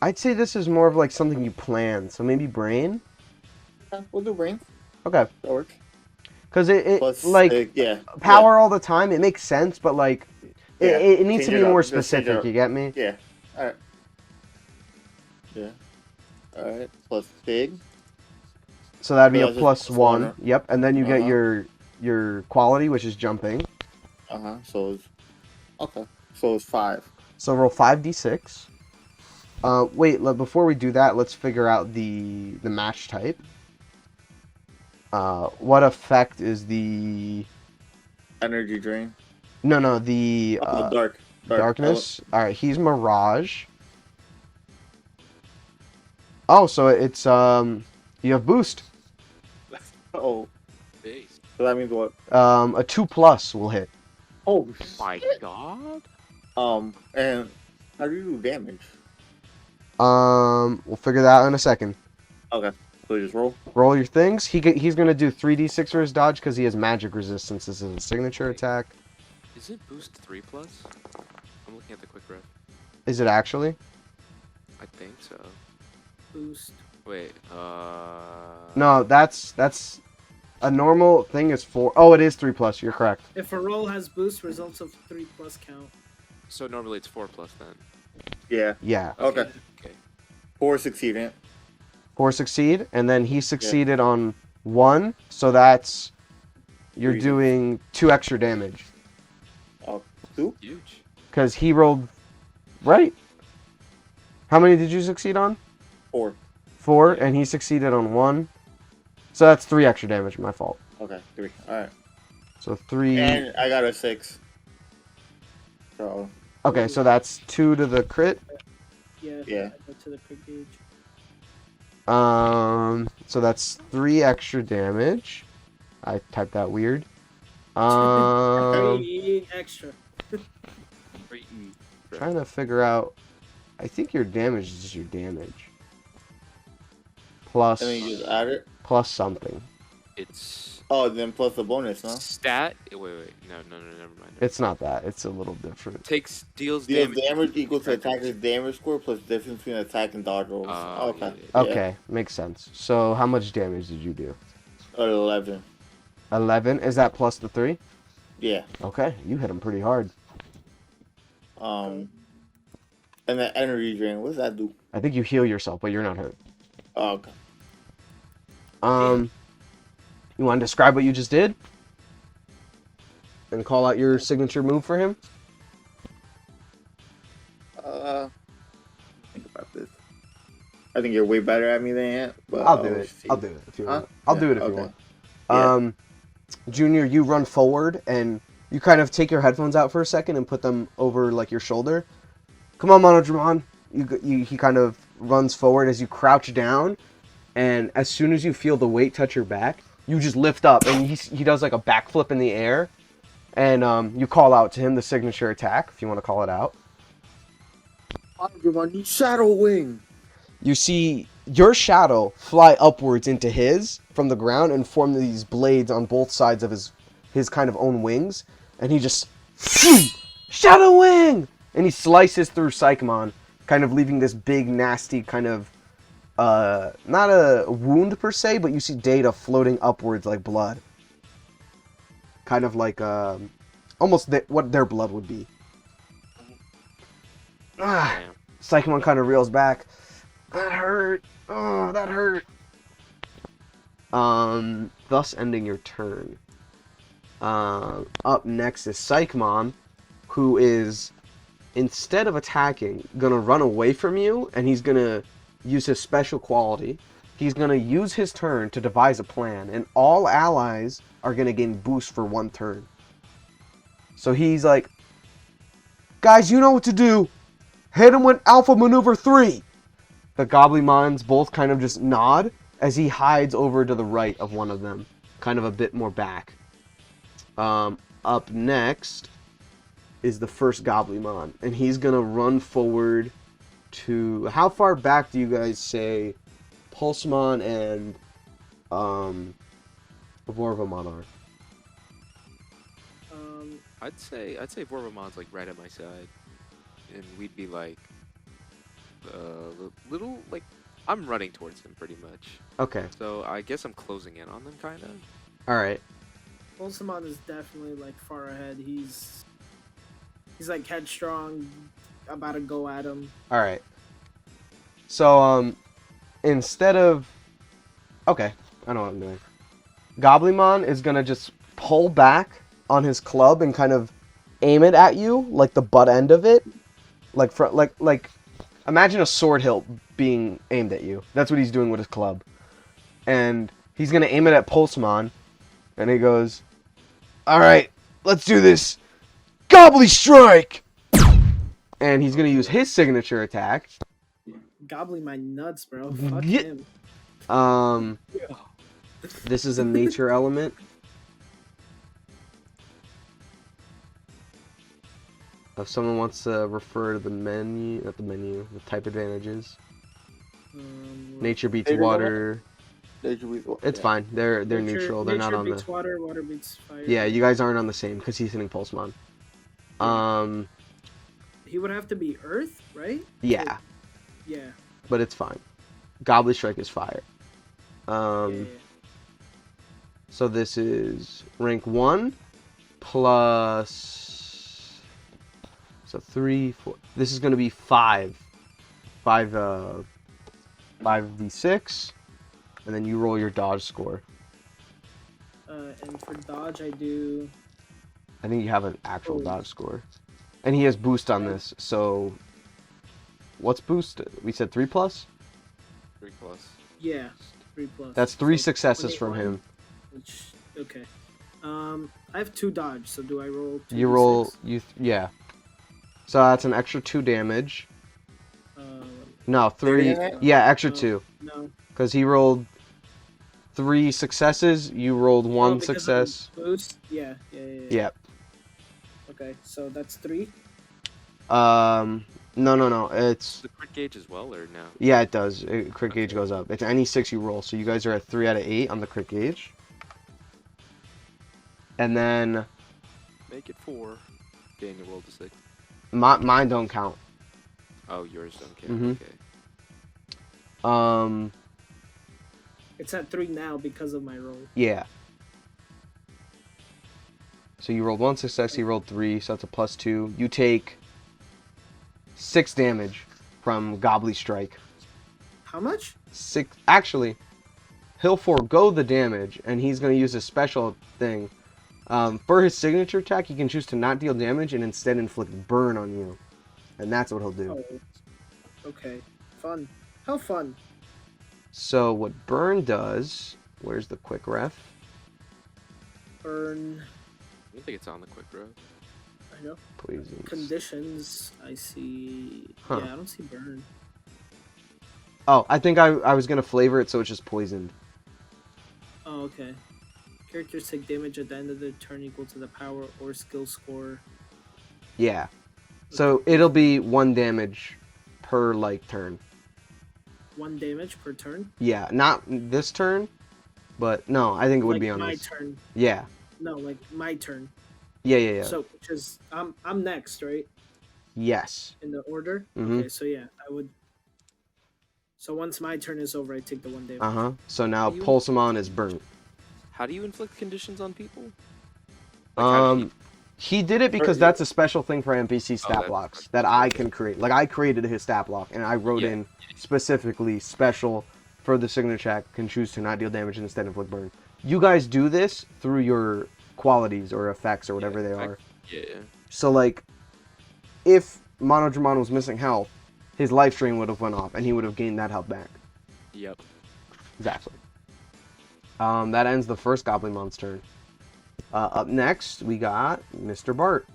I'd say this is more of like something you plan. So maybe brain. Okay, we'll do brain. Okay. That works. Because it Plus like sig, yeah. power all the time. It makes sense, but like Yeah. it needs to Change be it more up. Just change it specific. up. You get me? Yeah. Alright. Yeah. Alright. Plus sig. So that'd be Yeah, a just plus plus 1. one. Yep, and then you get Uh-huh. your quality, which is jumping. So it's okay. So it's 5. So roll 5d6. Wait, before we do that, let's figure out the match type. What effect is the... Energy drain. No, the Dark. darkness? Alright, he's Mirage. Oh, so it's, you have boost. Oh, Base. so that means what? A 2+ will hit. Oh, My God. and how do you do damage? We'll figure that out in a second. Okay, so you just roll. Roll your things. He's gonna do 3d6 for his dodge because he has magic resistance. This is a signature attack. Is it boost 3+? I'm looking at the quick ref. Is it actually? I think so. Boost. Wait, No, that's a normal thing is 4. Oh, it is 3+. You're correct. If a roll has boost, results of 3+ count. So normally it's 4+ then. Yeah. Yeah. Okay. Okay. 4 succeeding. 4 succeed, and then he succeeded on 1, so that's... You're 3. doing 2 extra damage. Oh, 2? Huge. Because he rolled... Right? How many did you succeed on? 4. 4, and he succeeded on 1. So that's 3 extra damage, my fault. Okay, 3. Alright. So 3... And I got a 6. So, Okay, so that's 2 to the crit. Yeah. Yeah. Go to the quick gauge. So that's 3 extra damage. I typed that weird. 3 extra. Trying to figure out... I think your damage is just your damage. Plus... and then you just add it. Plus something. It's Oh, then plus the bonus, no? stat. Wait. No, never mind. It's not that. It's a little different. Deals Deals damage. damage equals to attacker's damage score plus difference between attack and dodge rolls. Okay. Yeah. Okay, makes sense. So how much damage did you do? 11. 11? Is that plus the 3? Yeah. Okay, you hit him pretty hard. And the energy drain, what does that do? I think you heal yourself, but you're not hurt. Oh, okay. You want to describe what you just did? And call out your signature move for him? Think about this. I think you're way better at me than I am, but I'll do it. I'll do it if you want. I'll do it if you want. Yeah. Junior, you run forward and you kind of take your headphones out for a second and put them over like your shoulder. Come on, Monodramon. He kind of runs forward as you crouch down, and as soon as you feel the weight touch your back, you just lift up, and he does like a backflip in the air, and you call out to him the signature attack if you want to call it out. Monodramon, Shadow Wing. You see your shadow fly upwards into his from the ground and form these blades on both sides of his kind of own wings, and he just Shadow Wing, and he slices through Psychomon, kind of leaving this big nasty kind of not a wound per se, but you see data floating upwards like blood, kind of like almost what their blood would be. Psychomon kind of reels back. That hurt. Oh, that hurt. Thus ending your turn. Up next is Psychomon, who is, instead of attacking, gonna run away from you, and he's gonna use his special quality. He's gonna use his turn to devise a plan, and all allies are gonna gain boost for 1 turn. So he's like, guys, you know what to do. Hit him with Alpha Maneuver 3. The Goblimons both kind of just nod as he hides over to the right of one of them, kind of a bit more back. Up next is the first Goblimon, and he's gonna run forward to... How far back do you guys say Pulsemon and Vorvamon are? I'd say Vorvamon's like right at my side, and we'd be like little like I'm running towards him pretty much. Okay. So I guess I'm closing in on them kind of. All right. Pulsemon is definitely like far ahead. He's like headstrong, about to go at him. All right. So instead of... Okay, I know what I'm doing. Goblimon is gonna just pull back on his club and kind of aim it at you, like the butt end of it, like imagine a sword hilt being aimed at you. That's what he's doing with his club. And He's gonna aim it at Pulsemon, and he goes, "All right, let's do this, Gobbly Strike!" And he's gonna use his signature attack. Gobbling my nuts, bro. Fuck Yeah. him. This is a nature element. If someone wants to refer to the menu, not the menu, the type advantages. Nature beats Nature water. It's yeah. fine. They're neutral. They're not on beats the. water, water beats fire. Yeah, you guys aren't on the same because he's hitting Pulsemon. He would have to be Earth, right? Yeah, Yeah. but it's fine. Gobbly Strike is fire. Yeah. So this is rank 1 plus. So 3, 4. This is going to be 5. 5d6. And then you roll your dodge score. And for dodge, I do. I think you have an actual dodge score. And he has boost on this, so. What's boost? We said 3 plus? 3 plus. Yeah, 3 plus. That's 3 So successes from 21, him. Which, okay. I have 2 dodge, so do I roll 2 You roll. Yeah. So that's an extra 2 damage. No, 3. Yeah, extra 2. No. Because he rolled 3 successes, you rolled 1 because of success. the boost? Yeah. Yep. Okay, so that's 3. No. It's The crit gauge as well, or no? yeah, it does. Crit gauge goes up. It's any 6 you roll. So you guys are at 3 out of 8 on the crit gauge. And then Make it 4. Daniel rolled a 6. mine don't count. Oh, yours don't count. Mhm. Okay. It's at 3 now because of my roll. Yeah. So you rolled 1 success, he rolled 3, so that's a plus 2. You take 6 damage from Gobbly Strike. How much? 6. Actually, he'll forego the damage, and he's going to use a special thing. For his signature attack, he can choose to not deal damage and instead inflict burn on you. And that's what he'll do. Oh. Okay. Fun. How fun. So what burn does... Where's the quick ref? Burn. I don't think it's on the quick road. I know. Poisons. Conditions. I see. Huh. Yeah, I don't see burn. Oh, I think I was going to flavor it so it's just poisoned. Oh, okay. Characters take damage at the end of the turn equal to the power or skill score. Yeah. So it'll be 1 damage per, like, turn. 1 damage per turn? Yeah, not this turn, but no, I think it would Like be on my this. turn. Yeah. No, like my turn. Yeah. So, which is I'm next, right? Yes. In the order? Mhm. Okay, so yeah, I would. So once my turn is over, I take the 1 damage. Uh-huh. So now You- Pulsemon is burnt. How do you inflict conditions on people? Like, how do you- He did it because that's a special thing for NPC stat that's blocks special. that I can create. Like, I created his stat block, and I wrote Yeah. in specifically special for the signature check, can choose to not deal damage and instead inflict burn. You guys do this through your qualities or effects or whatever they are. Yeah. So, like, if Monodramon was missing health, his life drain would have went off, and he would have gained that health back. Yep. Exactly. That ends the first Goblinmon's turn. Up next, we got Mr. Bart.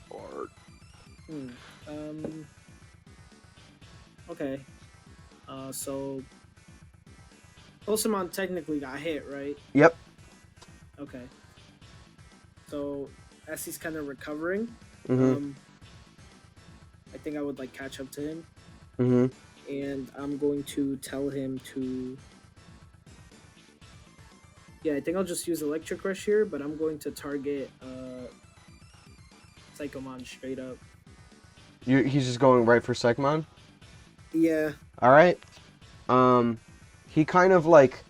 Bart. Okay. So Pulsemon technically got hit, right? Yep. Okay. So as he's kind of recovering, Mm-hmm. I think I would like catch up to him, Mm-hmm. and I'm going to tell him to. Yeah, I think I'll just use Electric Rush here, but I'm going to target Psychomon straight up. He's just going right for Psychomon? Yeah. Alright. He kind of, like,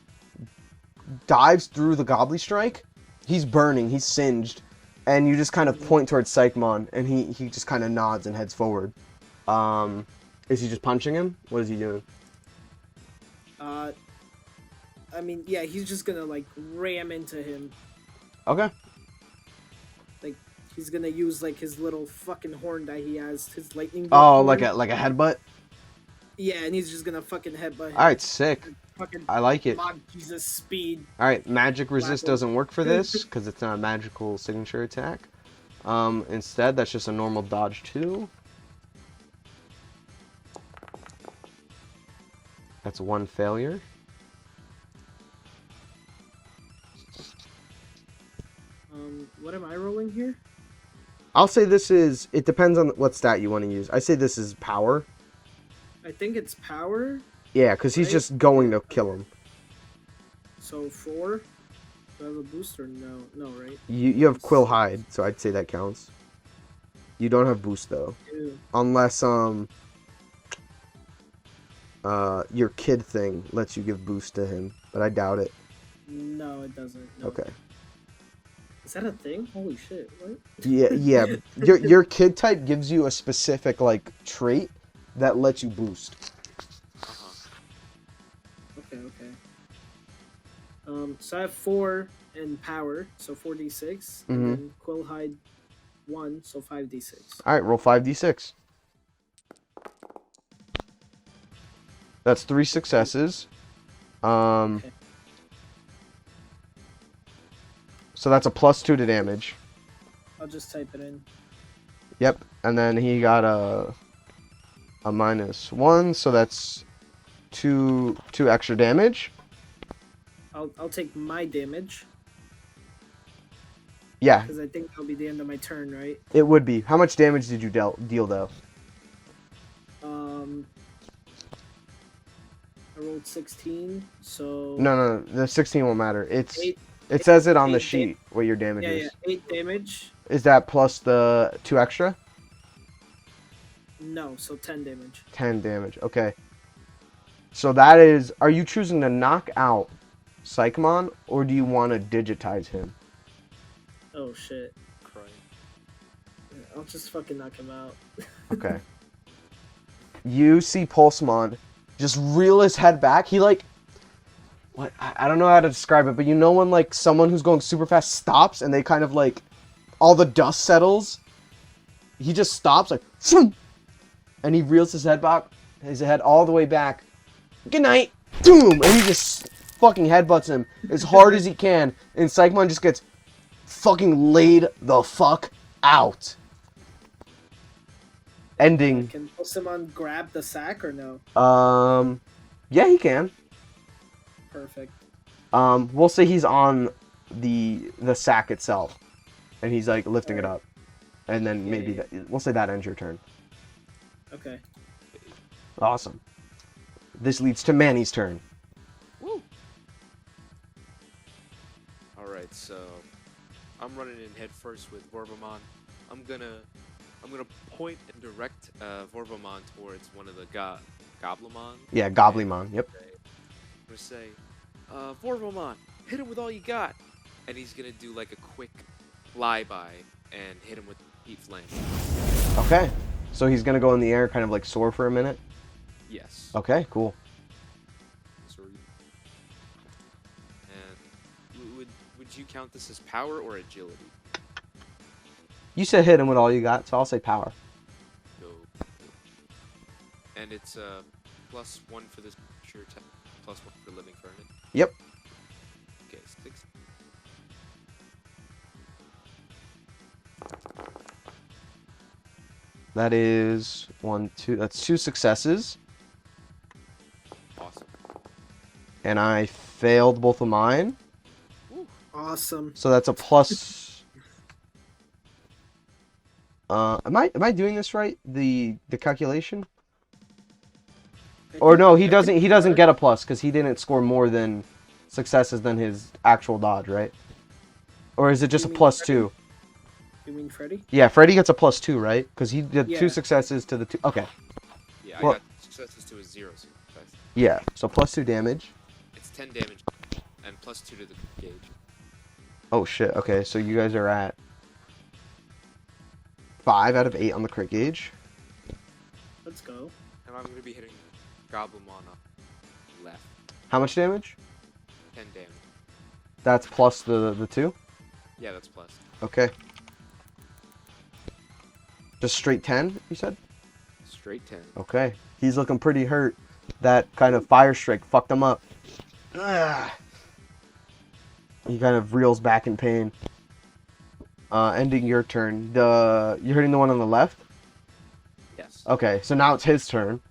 dives through the Gobbly Strike. He's burning, he's singed. And you just kind of point towards Psychomon, and he just kind of nods and heads forward. Is he just punching him? What is he doing? I mean, yeah, he's just gonna like ram into him. Okay. Like he's gonna use like his little fucking horn that he has, his lightning. Oh, horn. like a headbutt? Yeah, and he's just gonna fucking headbutt him. Alright, sick. Fucking I like it. mock Jesus speed. Alright, magic resist Flapple. doesn't work for this because it's not a magical signature attack. Instead, that's just a normal dodge 2. That's 1 failure. What am I rolling here? I'll say this is... It depends on what stat you want to use. I say this is power. I think it's power. Yeah, because he's Right. just going to kill him. So 4. Do I have a boost or no? No, right? You have Quill Hide, so I'd say that counts. You don't have boost, though. 2. Unless, your kid thing lets you give boost to him. But I doubt it. No, it doesn't. No. Okay. Is that a thing? Holy shit! What? Yeah. Your kid type gives you a specific, like, trait that lets you boost. Okay. So I have 4 in power, so 4d6, Mhm. and then Quill Hide 1, so 5d6. Alright, roll 5d6. That's 3 successes. Okay. So that's a +2 to damage. I'll just type it in. Yep, and then he got a -1, so that's two extra damage. I'll take my damage Yeah, because I think that'll be the end of my turn, right? it would be. How much damage did you deal though? I rolled 16, so No, the 16 won't matter. It 8. says it on the 8 sheet what your damage Yeah, is. 8 damage. Is that plus the 2 extra? No, so 10 damage. 10 damage. Okay. So that is. Are you choosing to knock out Psychomon, or do you want to digitize him? Oh shit! Crying. I'll just fucking knock him out. Okay. You see Pulsemon just reel his head back. He like. What? I don't know how to describe it, but you know when like someone who's going super fast stops and they kind of like. All the dust settles. He just stops like. Phoom! And he reels his head back. His head all the way back. Good night. Boom! And he just fucking headbutts him as hard as he can. And Psychomon just gets fucking laid the fuck out. Ending. Can Pokemon grab the sack or no? Yeah, he can. Perfect. We'll say he's on the sack itself. And he's like lifting it up. And then maybe we'll say that ends your turn. Okay. Awesome. This leads to Manny's turn. Woo! Alright, so I'm running in head first with Vorvamon. I'm gonna point and direct Vorvamon towards one of the Goblimon. Yeah, Goblimon. Yep. I'm gonna say, Vorvamon, hit him with all you got. And he's gonna do like a quick flyby and hit him with heat flame. Okay. So he's gonna go in the air, kind of like soar for a minute. Yes. Okay, cool. Sorry. And would you count this as power or agility? You said hit him with all you got, so I'll say power. No. And it's +1 for this sure +1 for living furnace. Yep. Okay, 6. That is 1, 2. That's 2 successes. Awesome. And I failed both of mine. Awesome. So that's a plus. Am I doing this right? The calculation? Or no, he doesn't get a plus because he didn't score more than successes than his actual dodge, right? Or is it just a You mean +2? You mean Freddy? Yeah, Freddy gets a +2, right? Because he did 2 Yeah. successes to the 2. Okay. Yeah, Well- I got successes to a 0 success. Yeah. So +2 damage. It's 10 damage and +2 to the gauge. Oh shit. Okay, so you guys are at 5 out of 8 on the crit gauge. Let's go. And I'm gonna be hitting Goblimon up left. How much damage? 10 damage. That's plus the 2. Yeah, that's plus. Okay. Just straight 10, you said? Straight straight 10. Okay. He's looking pretty hurt. That kind of fire strike fucked him up. Ugh. He kind of reels back in pain. Ending your turn. You're hitting the one on the left? Yes. Okay, so now it's his turn.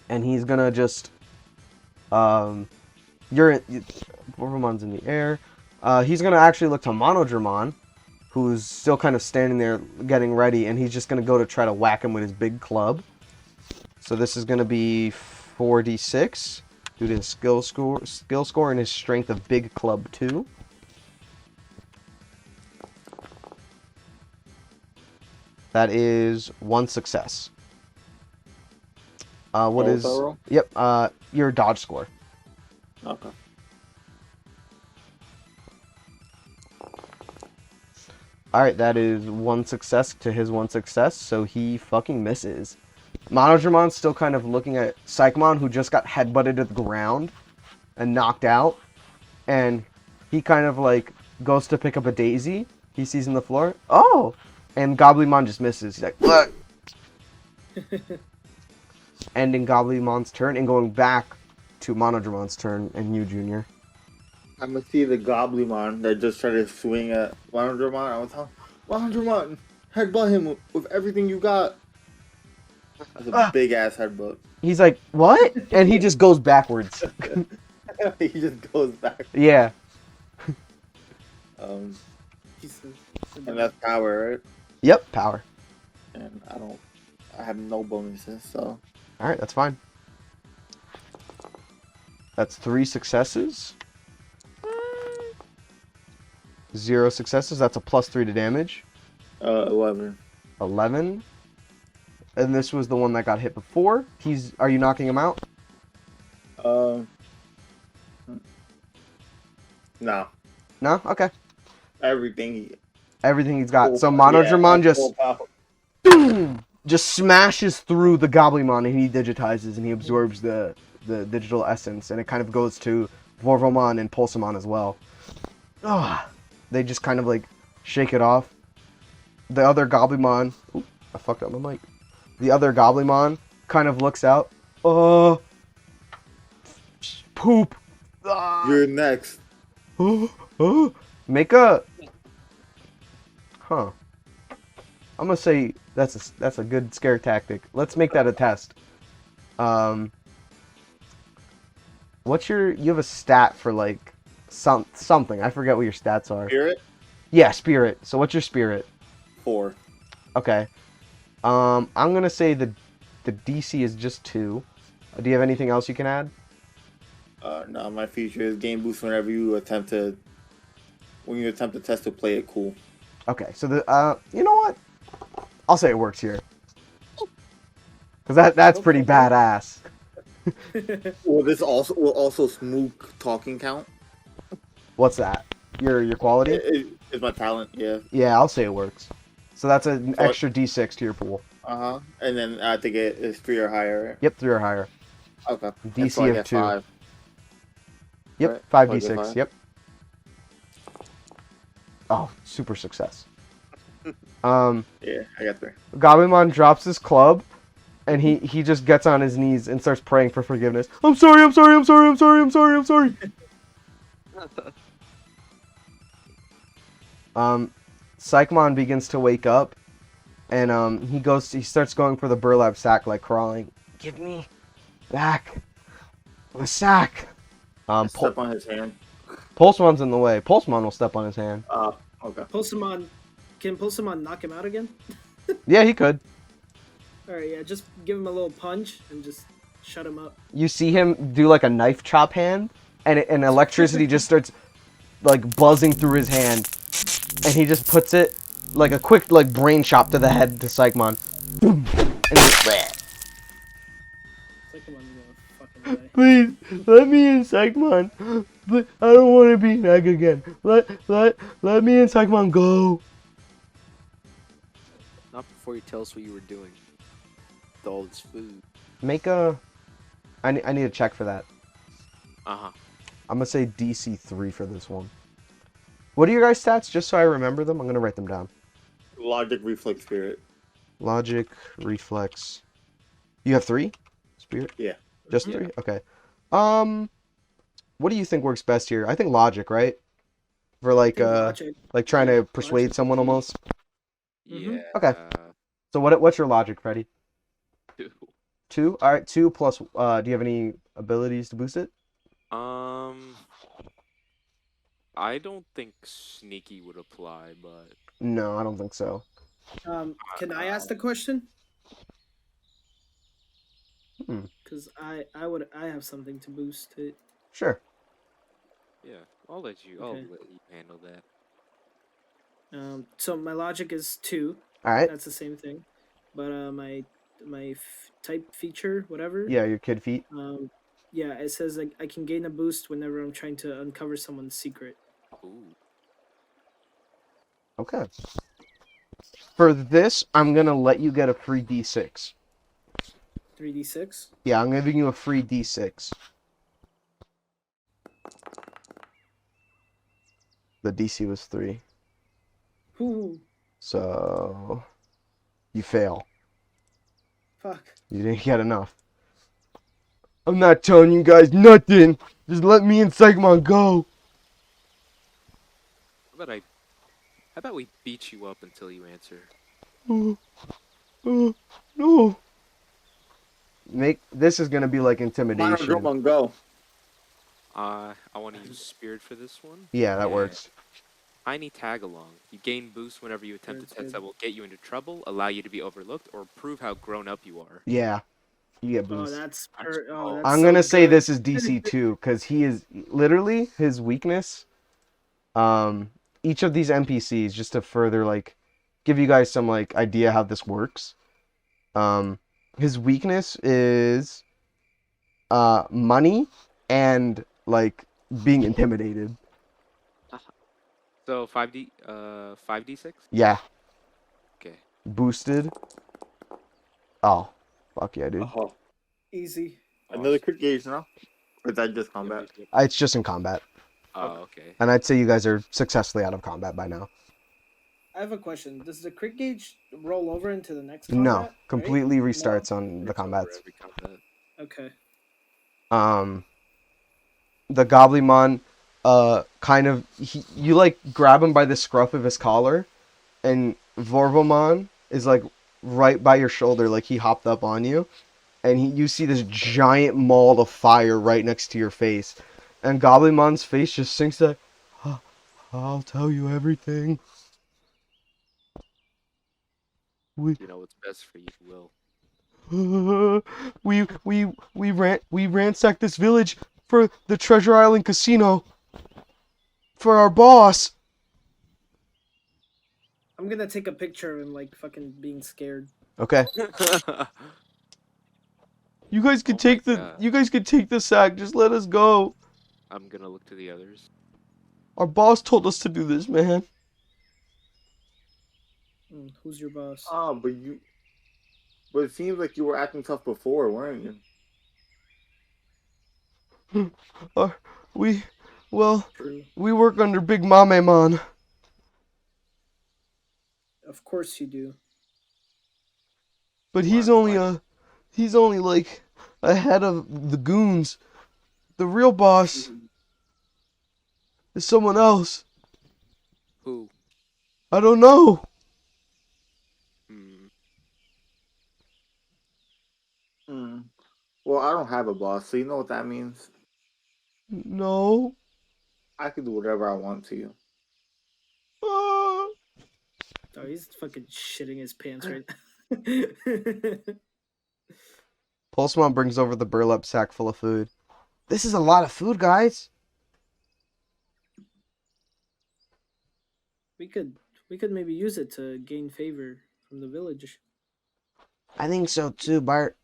And he's gonna just... Vorpamon's in the air. He's gonna actually look to Monodramon, who's still kind of standing there getting ready, and he's just gonna go to try to whack him with his big club. So this is gonna be 4d6 due to his skill score and his strength of big club 2. That is 1 success. What is... Roll? Yep, your dodge score. Okay. Alright, that is 1 success to his 1 success, so he fucking misses. Monodramon's still kind of looking at Psychomon, who just got headbutted to the ground and knocked out. And he kind of, like, goes to pick up a daisy he sees on the floor. Oh! And Goblymon just misses. He's like, what? Ending Goblymon's turn and going back to Monodramon's turn and you, Junior. I'm gonna see the Goblymon that just tried to swing at Wandermon. I was telling Wandermon, headbutt him with everything you got. That's a big ass headbutt. He's like, what? And he just goes backwards. He just goes back. Yeah. And that's power, right? Yep, power. And I have no bonuses, so. Alright, that's fine. That's 3 successes. 0 successes. That's a +3 to damage. 11. 11. And this was the one that got hit before. Are you knocking him out? No. No? Okay. Everything Everything he's got. So Monodramon just smashes through the Goblymon and he digitizes and he absorbs the digital essence, and it kind of goes to Vorpomon and Pulsamon as well. Ugh. They just kind of like shake it off. The other Goblymon... Oop, I fucked up my mic. The other Goblymon kind of looks out. Poop. You're next. Make a... Huh. I'm gonna say that's a good scare tactic. Let's make that a test. What's you have a stat for like something. I forget what your stats are. Spirit? Yeah, spirit. So what's your spirit? 4. Okay. I'm gonna say the DC is just 2. Do you have anything else you can add? No, my feature is game boost whenever you attempt to test to play it cool. Okay, so you know what? I'll say it works here. Cause that's pretty badass. Will also smooth talking count? What's that? Your quality? It's my talent, yeah. Yeah, I'll say it works. So that's an extra D6 to your pool. And then I think it is 3 or higher, right? Yep, 3 or higher. Okay. DC so I of get 2. 5. Yep, Right. 5 So I get D6. 5. Yep. Oh, super success. Yeah, I got 3. Gabumon drops his club, and he just gets on his knees and starts praying for forgiveness. I'm sorry, I'm sorry, I'm sorry, I'm sorry, I'm sorry, I'm sorry. Psychomon begins to wake up, and he starts going for the burlap sack, like crawling. Give me back the sack. Step on his hand. Pulsamon's in the way. Pulsamon will step on his hand. Okay. Can Pulsamon knock him out again? Yeah, he could. Alright, yeah, just give him a little punch and just shut him up. You see him do like a knife chop hand, and electricity just starts like buzzing through his hand, and he just puts it like a quick like brain chop to the head to Psychomon. Boom. And Psychomon's gonna fucking die. Please, let me in, Psychomon. But I don't want to be Nag again. Let me and Psychomon go. Not before you tell us what you were doing with all this food. Make a... I need a check for that. Uh-huh. I'm going to say DC 3 for this one. What are your guys' stats? Just so I remember them, I'm going to write them down. Logic, reflex, spirit. Logic, reflex. You have 3? Spirit? Yeah. Just Yeah. 3? Okay. What do you think works best here? I think logic, right? For I think logic. trying Yeah, to persuade logic. someone almost. Mhm. Yeah. Okay. So what's your logic, Freddy? 2. 2? All right, 2 plus. Do you have any abilities to boost it? I don't think sneaky would apply, but No, I don't think so. Can I ask the question? Hmm. Because I have something to boost it. Sure. yeah, I'll let you Okay. handle that. So my logic is 2. All right. That's the same thing. But type feature, whatever. Yeah, your kid feet. Yeah, it says like I can gain a boost whenever I'm trying to uncover someone's secret. Ooh. Okay. For this, I'm gonna let you get a free D6. 3d6. Yeah, I'm giving you a free D6. The DC was 3. Ooh, So you fail. fuck. You didn't get enough. I'm not telling you guys nothing. Just let me and Psychmon go. How about we beat you up until you answer? No. This is gonna be like Mono intimidation. Dramon, go. I want to use Spirit for this one. Yeah, that and works. Tiny tag along. You gain boost whenever you attempt That's a test good. that will get you into trouble, allow you to be overlooked, or prove how grown up you are. Yeah, you get Oh, boost. that's Oh. that's I'm so gonna say good. this is DC 2 because he is literally his weakness. Each of these NPCs, just to further like give you guys some like idea how this works. His weakness is money and like being intimidated. So 5d6. Yeah, Okay. boosted. Oh, fuck yeah, dude. Oh, Easy. another crit gauge now? Or is that just combat? Yep. It's just in combat, Oh, okay. and I'd say you guys are successfully out of combat by now. I have a question. Does the crit gauge roll over into the next No, combat? completely Right? restarts on the It's over combats. every combat. Okay. The Goblymon, kind of you like grab him by the scruff of his collar, and Vorvomon is like right by your shoulder, like he hopped up on you, and you see this giant maul of fire right next to your face, and Goblymon's face just sinks like, "Oh, I'll tell you everything. We You know what's best for you, Will. we ransacked this village for the Treasure Island Casino for our boss." I'm gonna take a picture of him like fucking being scared. Okay. You guys could Oh my God. you guys could take the sack. Just let us go. I'm gonna look to the others. Our boss told us to do this, man. Who's your boss? Oh, but it seems like you were acting tough before, weren't you? We True. we work under BigMamemon, Of course you do. but he's only like ahead of the goons. The real boss is someone else. Who? I don't know. Hmm. Well, I don't have a boss, so you know what that means. No. I can do whatever I want to you. Ah. Oh, he's fucking shitting his pants right now. Pulsemon brings over the burlap sack full of food. This is a lot of food, guys. we could maybe use it to gain favor from the village. I think so too, Bart.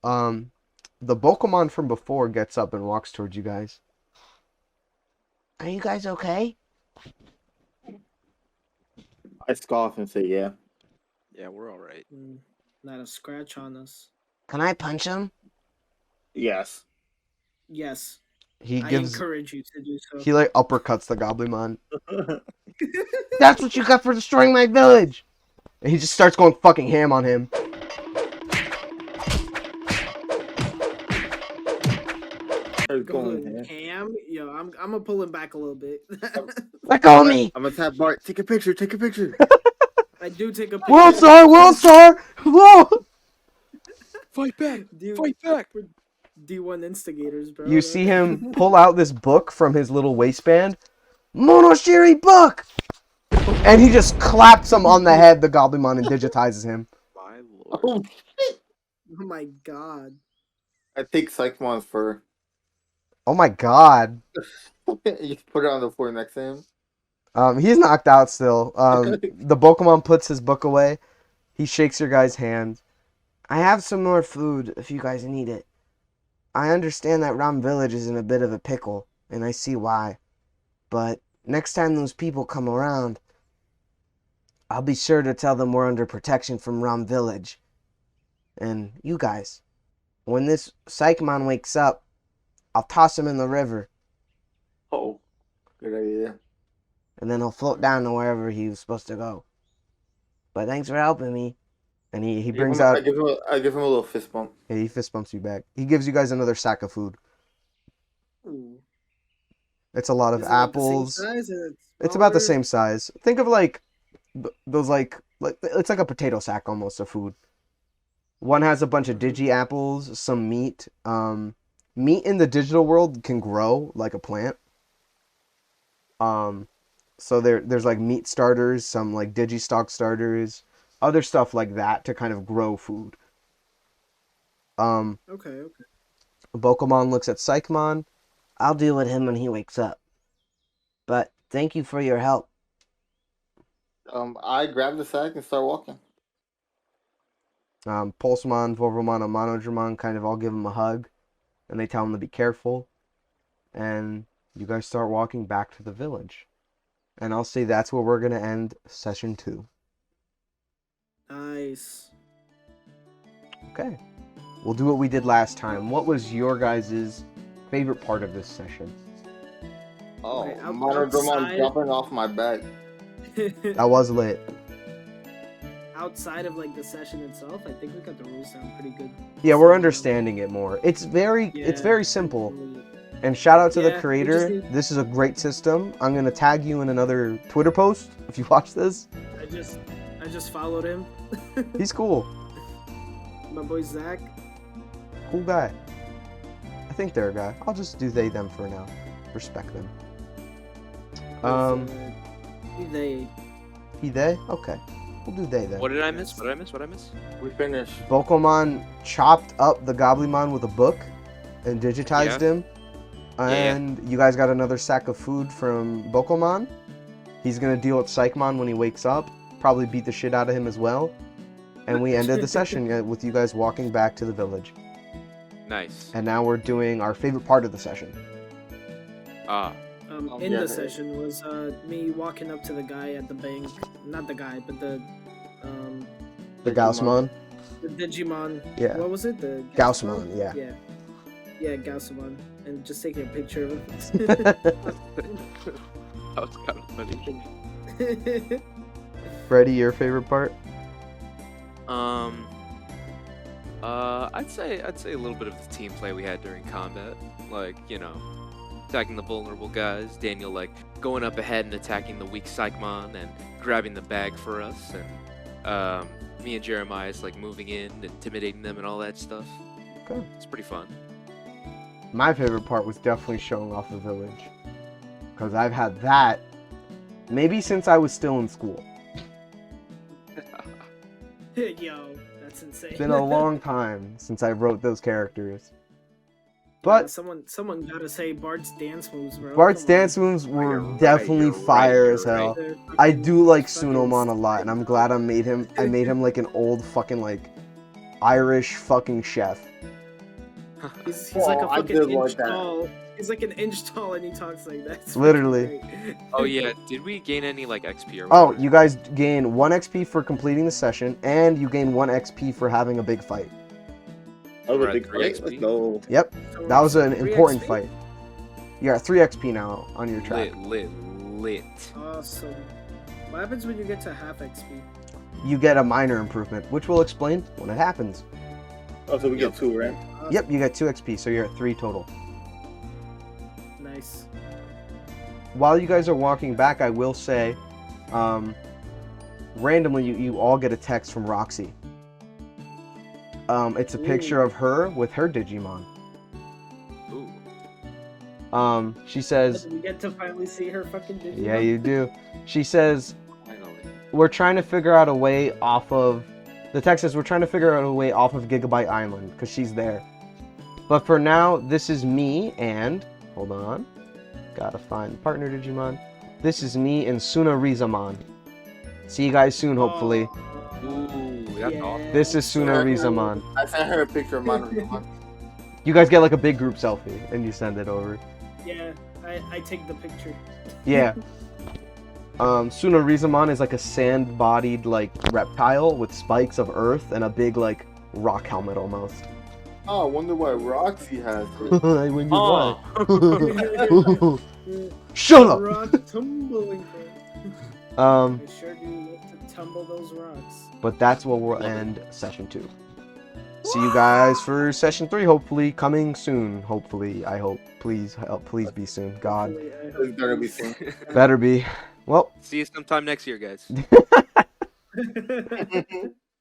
The Pokemon from before gets up and walks towards you guys. Are you guys okay? I scoff and say, yeah. Yeah, we're all right. Not a scratch on us. Can I punch him? Yes. Yes. He I gives. encourage you to do so. He like uppercuts the Goblymon. That's what you got for destroying my village. And he just starts going fucking ham on him. Going ham? Yo, I'm gonna pull him back a little bit. Let go of me! I'm gonna tap Bart. Take a picture. Take a picture. I do take a picture. World Star! World Star! Whoa! Fight back! Dude, Fight back! we're D1 instigators, bro. You see him pull out this book from his little waistband. Monoshiri book! And he just claps him on the head, the Goblimon, and digitizes him. My lord. Oh, Oh my god. I take Psychmon's fur. Oh my god. You just put it on the floor next to him. He's knocked out still. The Pokemon puts his book away. He shakes your guy's hand. I have some more food if you guys need it. I understand that ROM Village is in a bit of a pickle, and I see why. But next time those people come around, I'll be sure to tell them we're under protection from ROM Village. And you guys, when this Psychmon wakes up, I'll toss him in the river, Oh, good idea. and then he'll float down to wherever he was supposed to go. But thanks for helping me. And he brings out... I give him a little fist bump. Yeah, he fist bumps you back. He gives you guys another sack of food. Ooh. It's a lot of Is it like the same apples. size or It's about the smaller? same size. Think of like those like it's like a potato sack almost of food. One has a bunch of digi apples, some meat. Meat in the digital world can grow like a plant. So there's like meat starters, some like digistock starters, other stuff like that to kind of grow food. Okay. Pokemon looks at Psychmon. I'll deal with him when he wakes up. But thank you for your help. I grab the sack and start walking. Pulsemon, Volvemon, and Monodramon kind of all give him a hug. And they tell him to be careful. And you guys start walking back to the village. And I'll say that's where we're going to end session 2. Nice. Okay. We'll do what we did last time. What was your guys' favorite part of this session? Oh, Okay, Monodramon outside- jumping off my back. That was lit. Outside of like the session itself, I think we got the rules down pretty good. Yeah, we're understanding it more. It's very simple. And shout out to the Yeah, we creator. just need- This is a great system. I'm going to tag you in another Twitter post if you watch this. I just followed him. He's cool. My boy Zach. Cool guy. I think they're a guy. I'll just do they, them for now. Respect them. They. He, they? Okay. We'll do they then. What did I miss? What did I miss? We finished. Pokemon chopped up the Goblimon with a book and digitized him. And you guys got another sack of food from Pokemon. He's going to deal with Psychmon when he wakes up. Probably beat the shit out of him as well. And we ended the session with you guys walking back to the village. Nice. And now we're doing our favorite part of the session. In the session was me walking up to the guy at the bank. Not the guy, but the Gaussmon? The Digimon. Yeah. What was it? The Gaussmon, yeah. Yeah, Gaussmon. And just taking a picture of him. That was kind of funny. Freddy, your favorite part? I'd say a little bit of the team play we had during combat, like, you know, attacking the vulnerable guys, Daniel like going up ahead and attacking the weak Psychmon and grabbing the bag for us, and me and Jeremiah's like moving in, intimidating them and all that stuff. Okay. It's pretty fun. My favorite part was definitely showing off the village. Because I've had that maybe since I was still in school. Yo, that's insane. It's been a long time since I wrote those characters. Yeah, But someone gotta say Bart's dance moves, bro. Bart's Come on. dance moves were You're right, definitely you're right, fire you're as hell. They're I fucking- do like fucking Sunomon a lot, and I'm glad I made him like an old fucking like Irish fucking chef. He's like a I fucking did inch like that. tall. He's like an inch tall and he talks like that. It's Literally. fucking great. Oh yeah, did we gain any like XP or Oh, whatever? you guys gain 1 XP for completing the session, and you gain 1 XP for having a big fight. Oh, the We're at big 3 fight. XP? Let's go. Yep, So that was an 3 important XP? fight. You got 3 XP now on your track. Lit. Awesome. What happens when you get to half XP? you get a minor improvement, which we'll explain when it happens. Oh, so we get 2, right? Yep, you get 2 XP, so you're at 3 total. Nice. While you guys are walking back, I will say, randomly, you all get a text from Roxy. It's a picture of her with her Digimon. Ooh. She says, We get to finally see her fucking Digimon. yeah, you do. She says, Finally. we're trying to figure out a way off of... The text says, we're trying to figure out a way off of Gigabyte Island, because she's there. But for now, this is me and... Hold on. Gotta find the partner Digimon. This is me and Sunarisamon. See you guys soon, hopefully. Ooh, that's awesome. This is Sunarisamon. I sent her a picture of mine. You guys get like a big group selfie, and you send it over. Yeah, I take the picture. Yeah. Sunarisamon is like a sand-bodied like reptile with spikes of earth and a big like rock helmet almost. Oh, I wonder why Roxy has it. I wonder Oh. why. Shut up. Rock Tumbling Club. I sure do love to tumble those rocks. But that's where we'll end session 2. See you guys for session 3, hopefully coming soon. Hopefully, I hope. Please help. Please be soon. God, Hopefully, I hope It's better be soon. better be. Well, See you sometime next year, guys.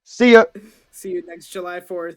see ya. See you next July 4th.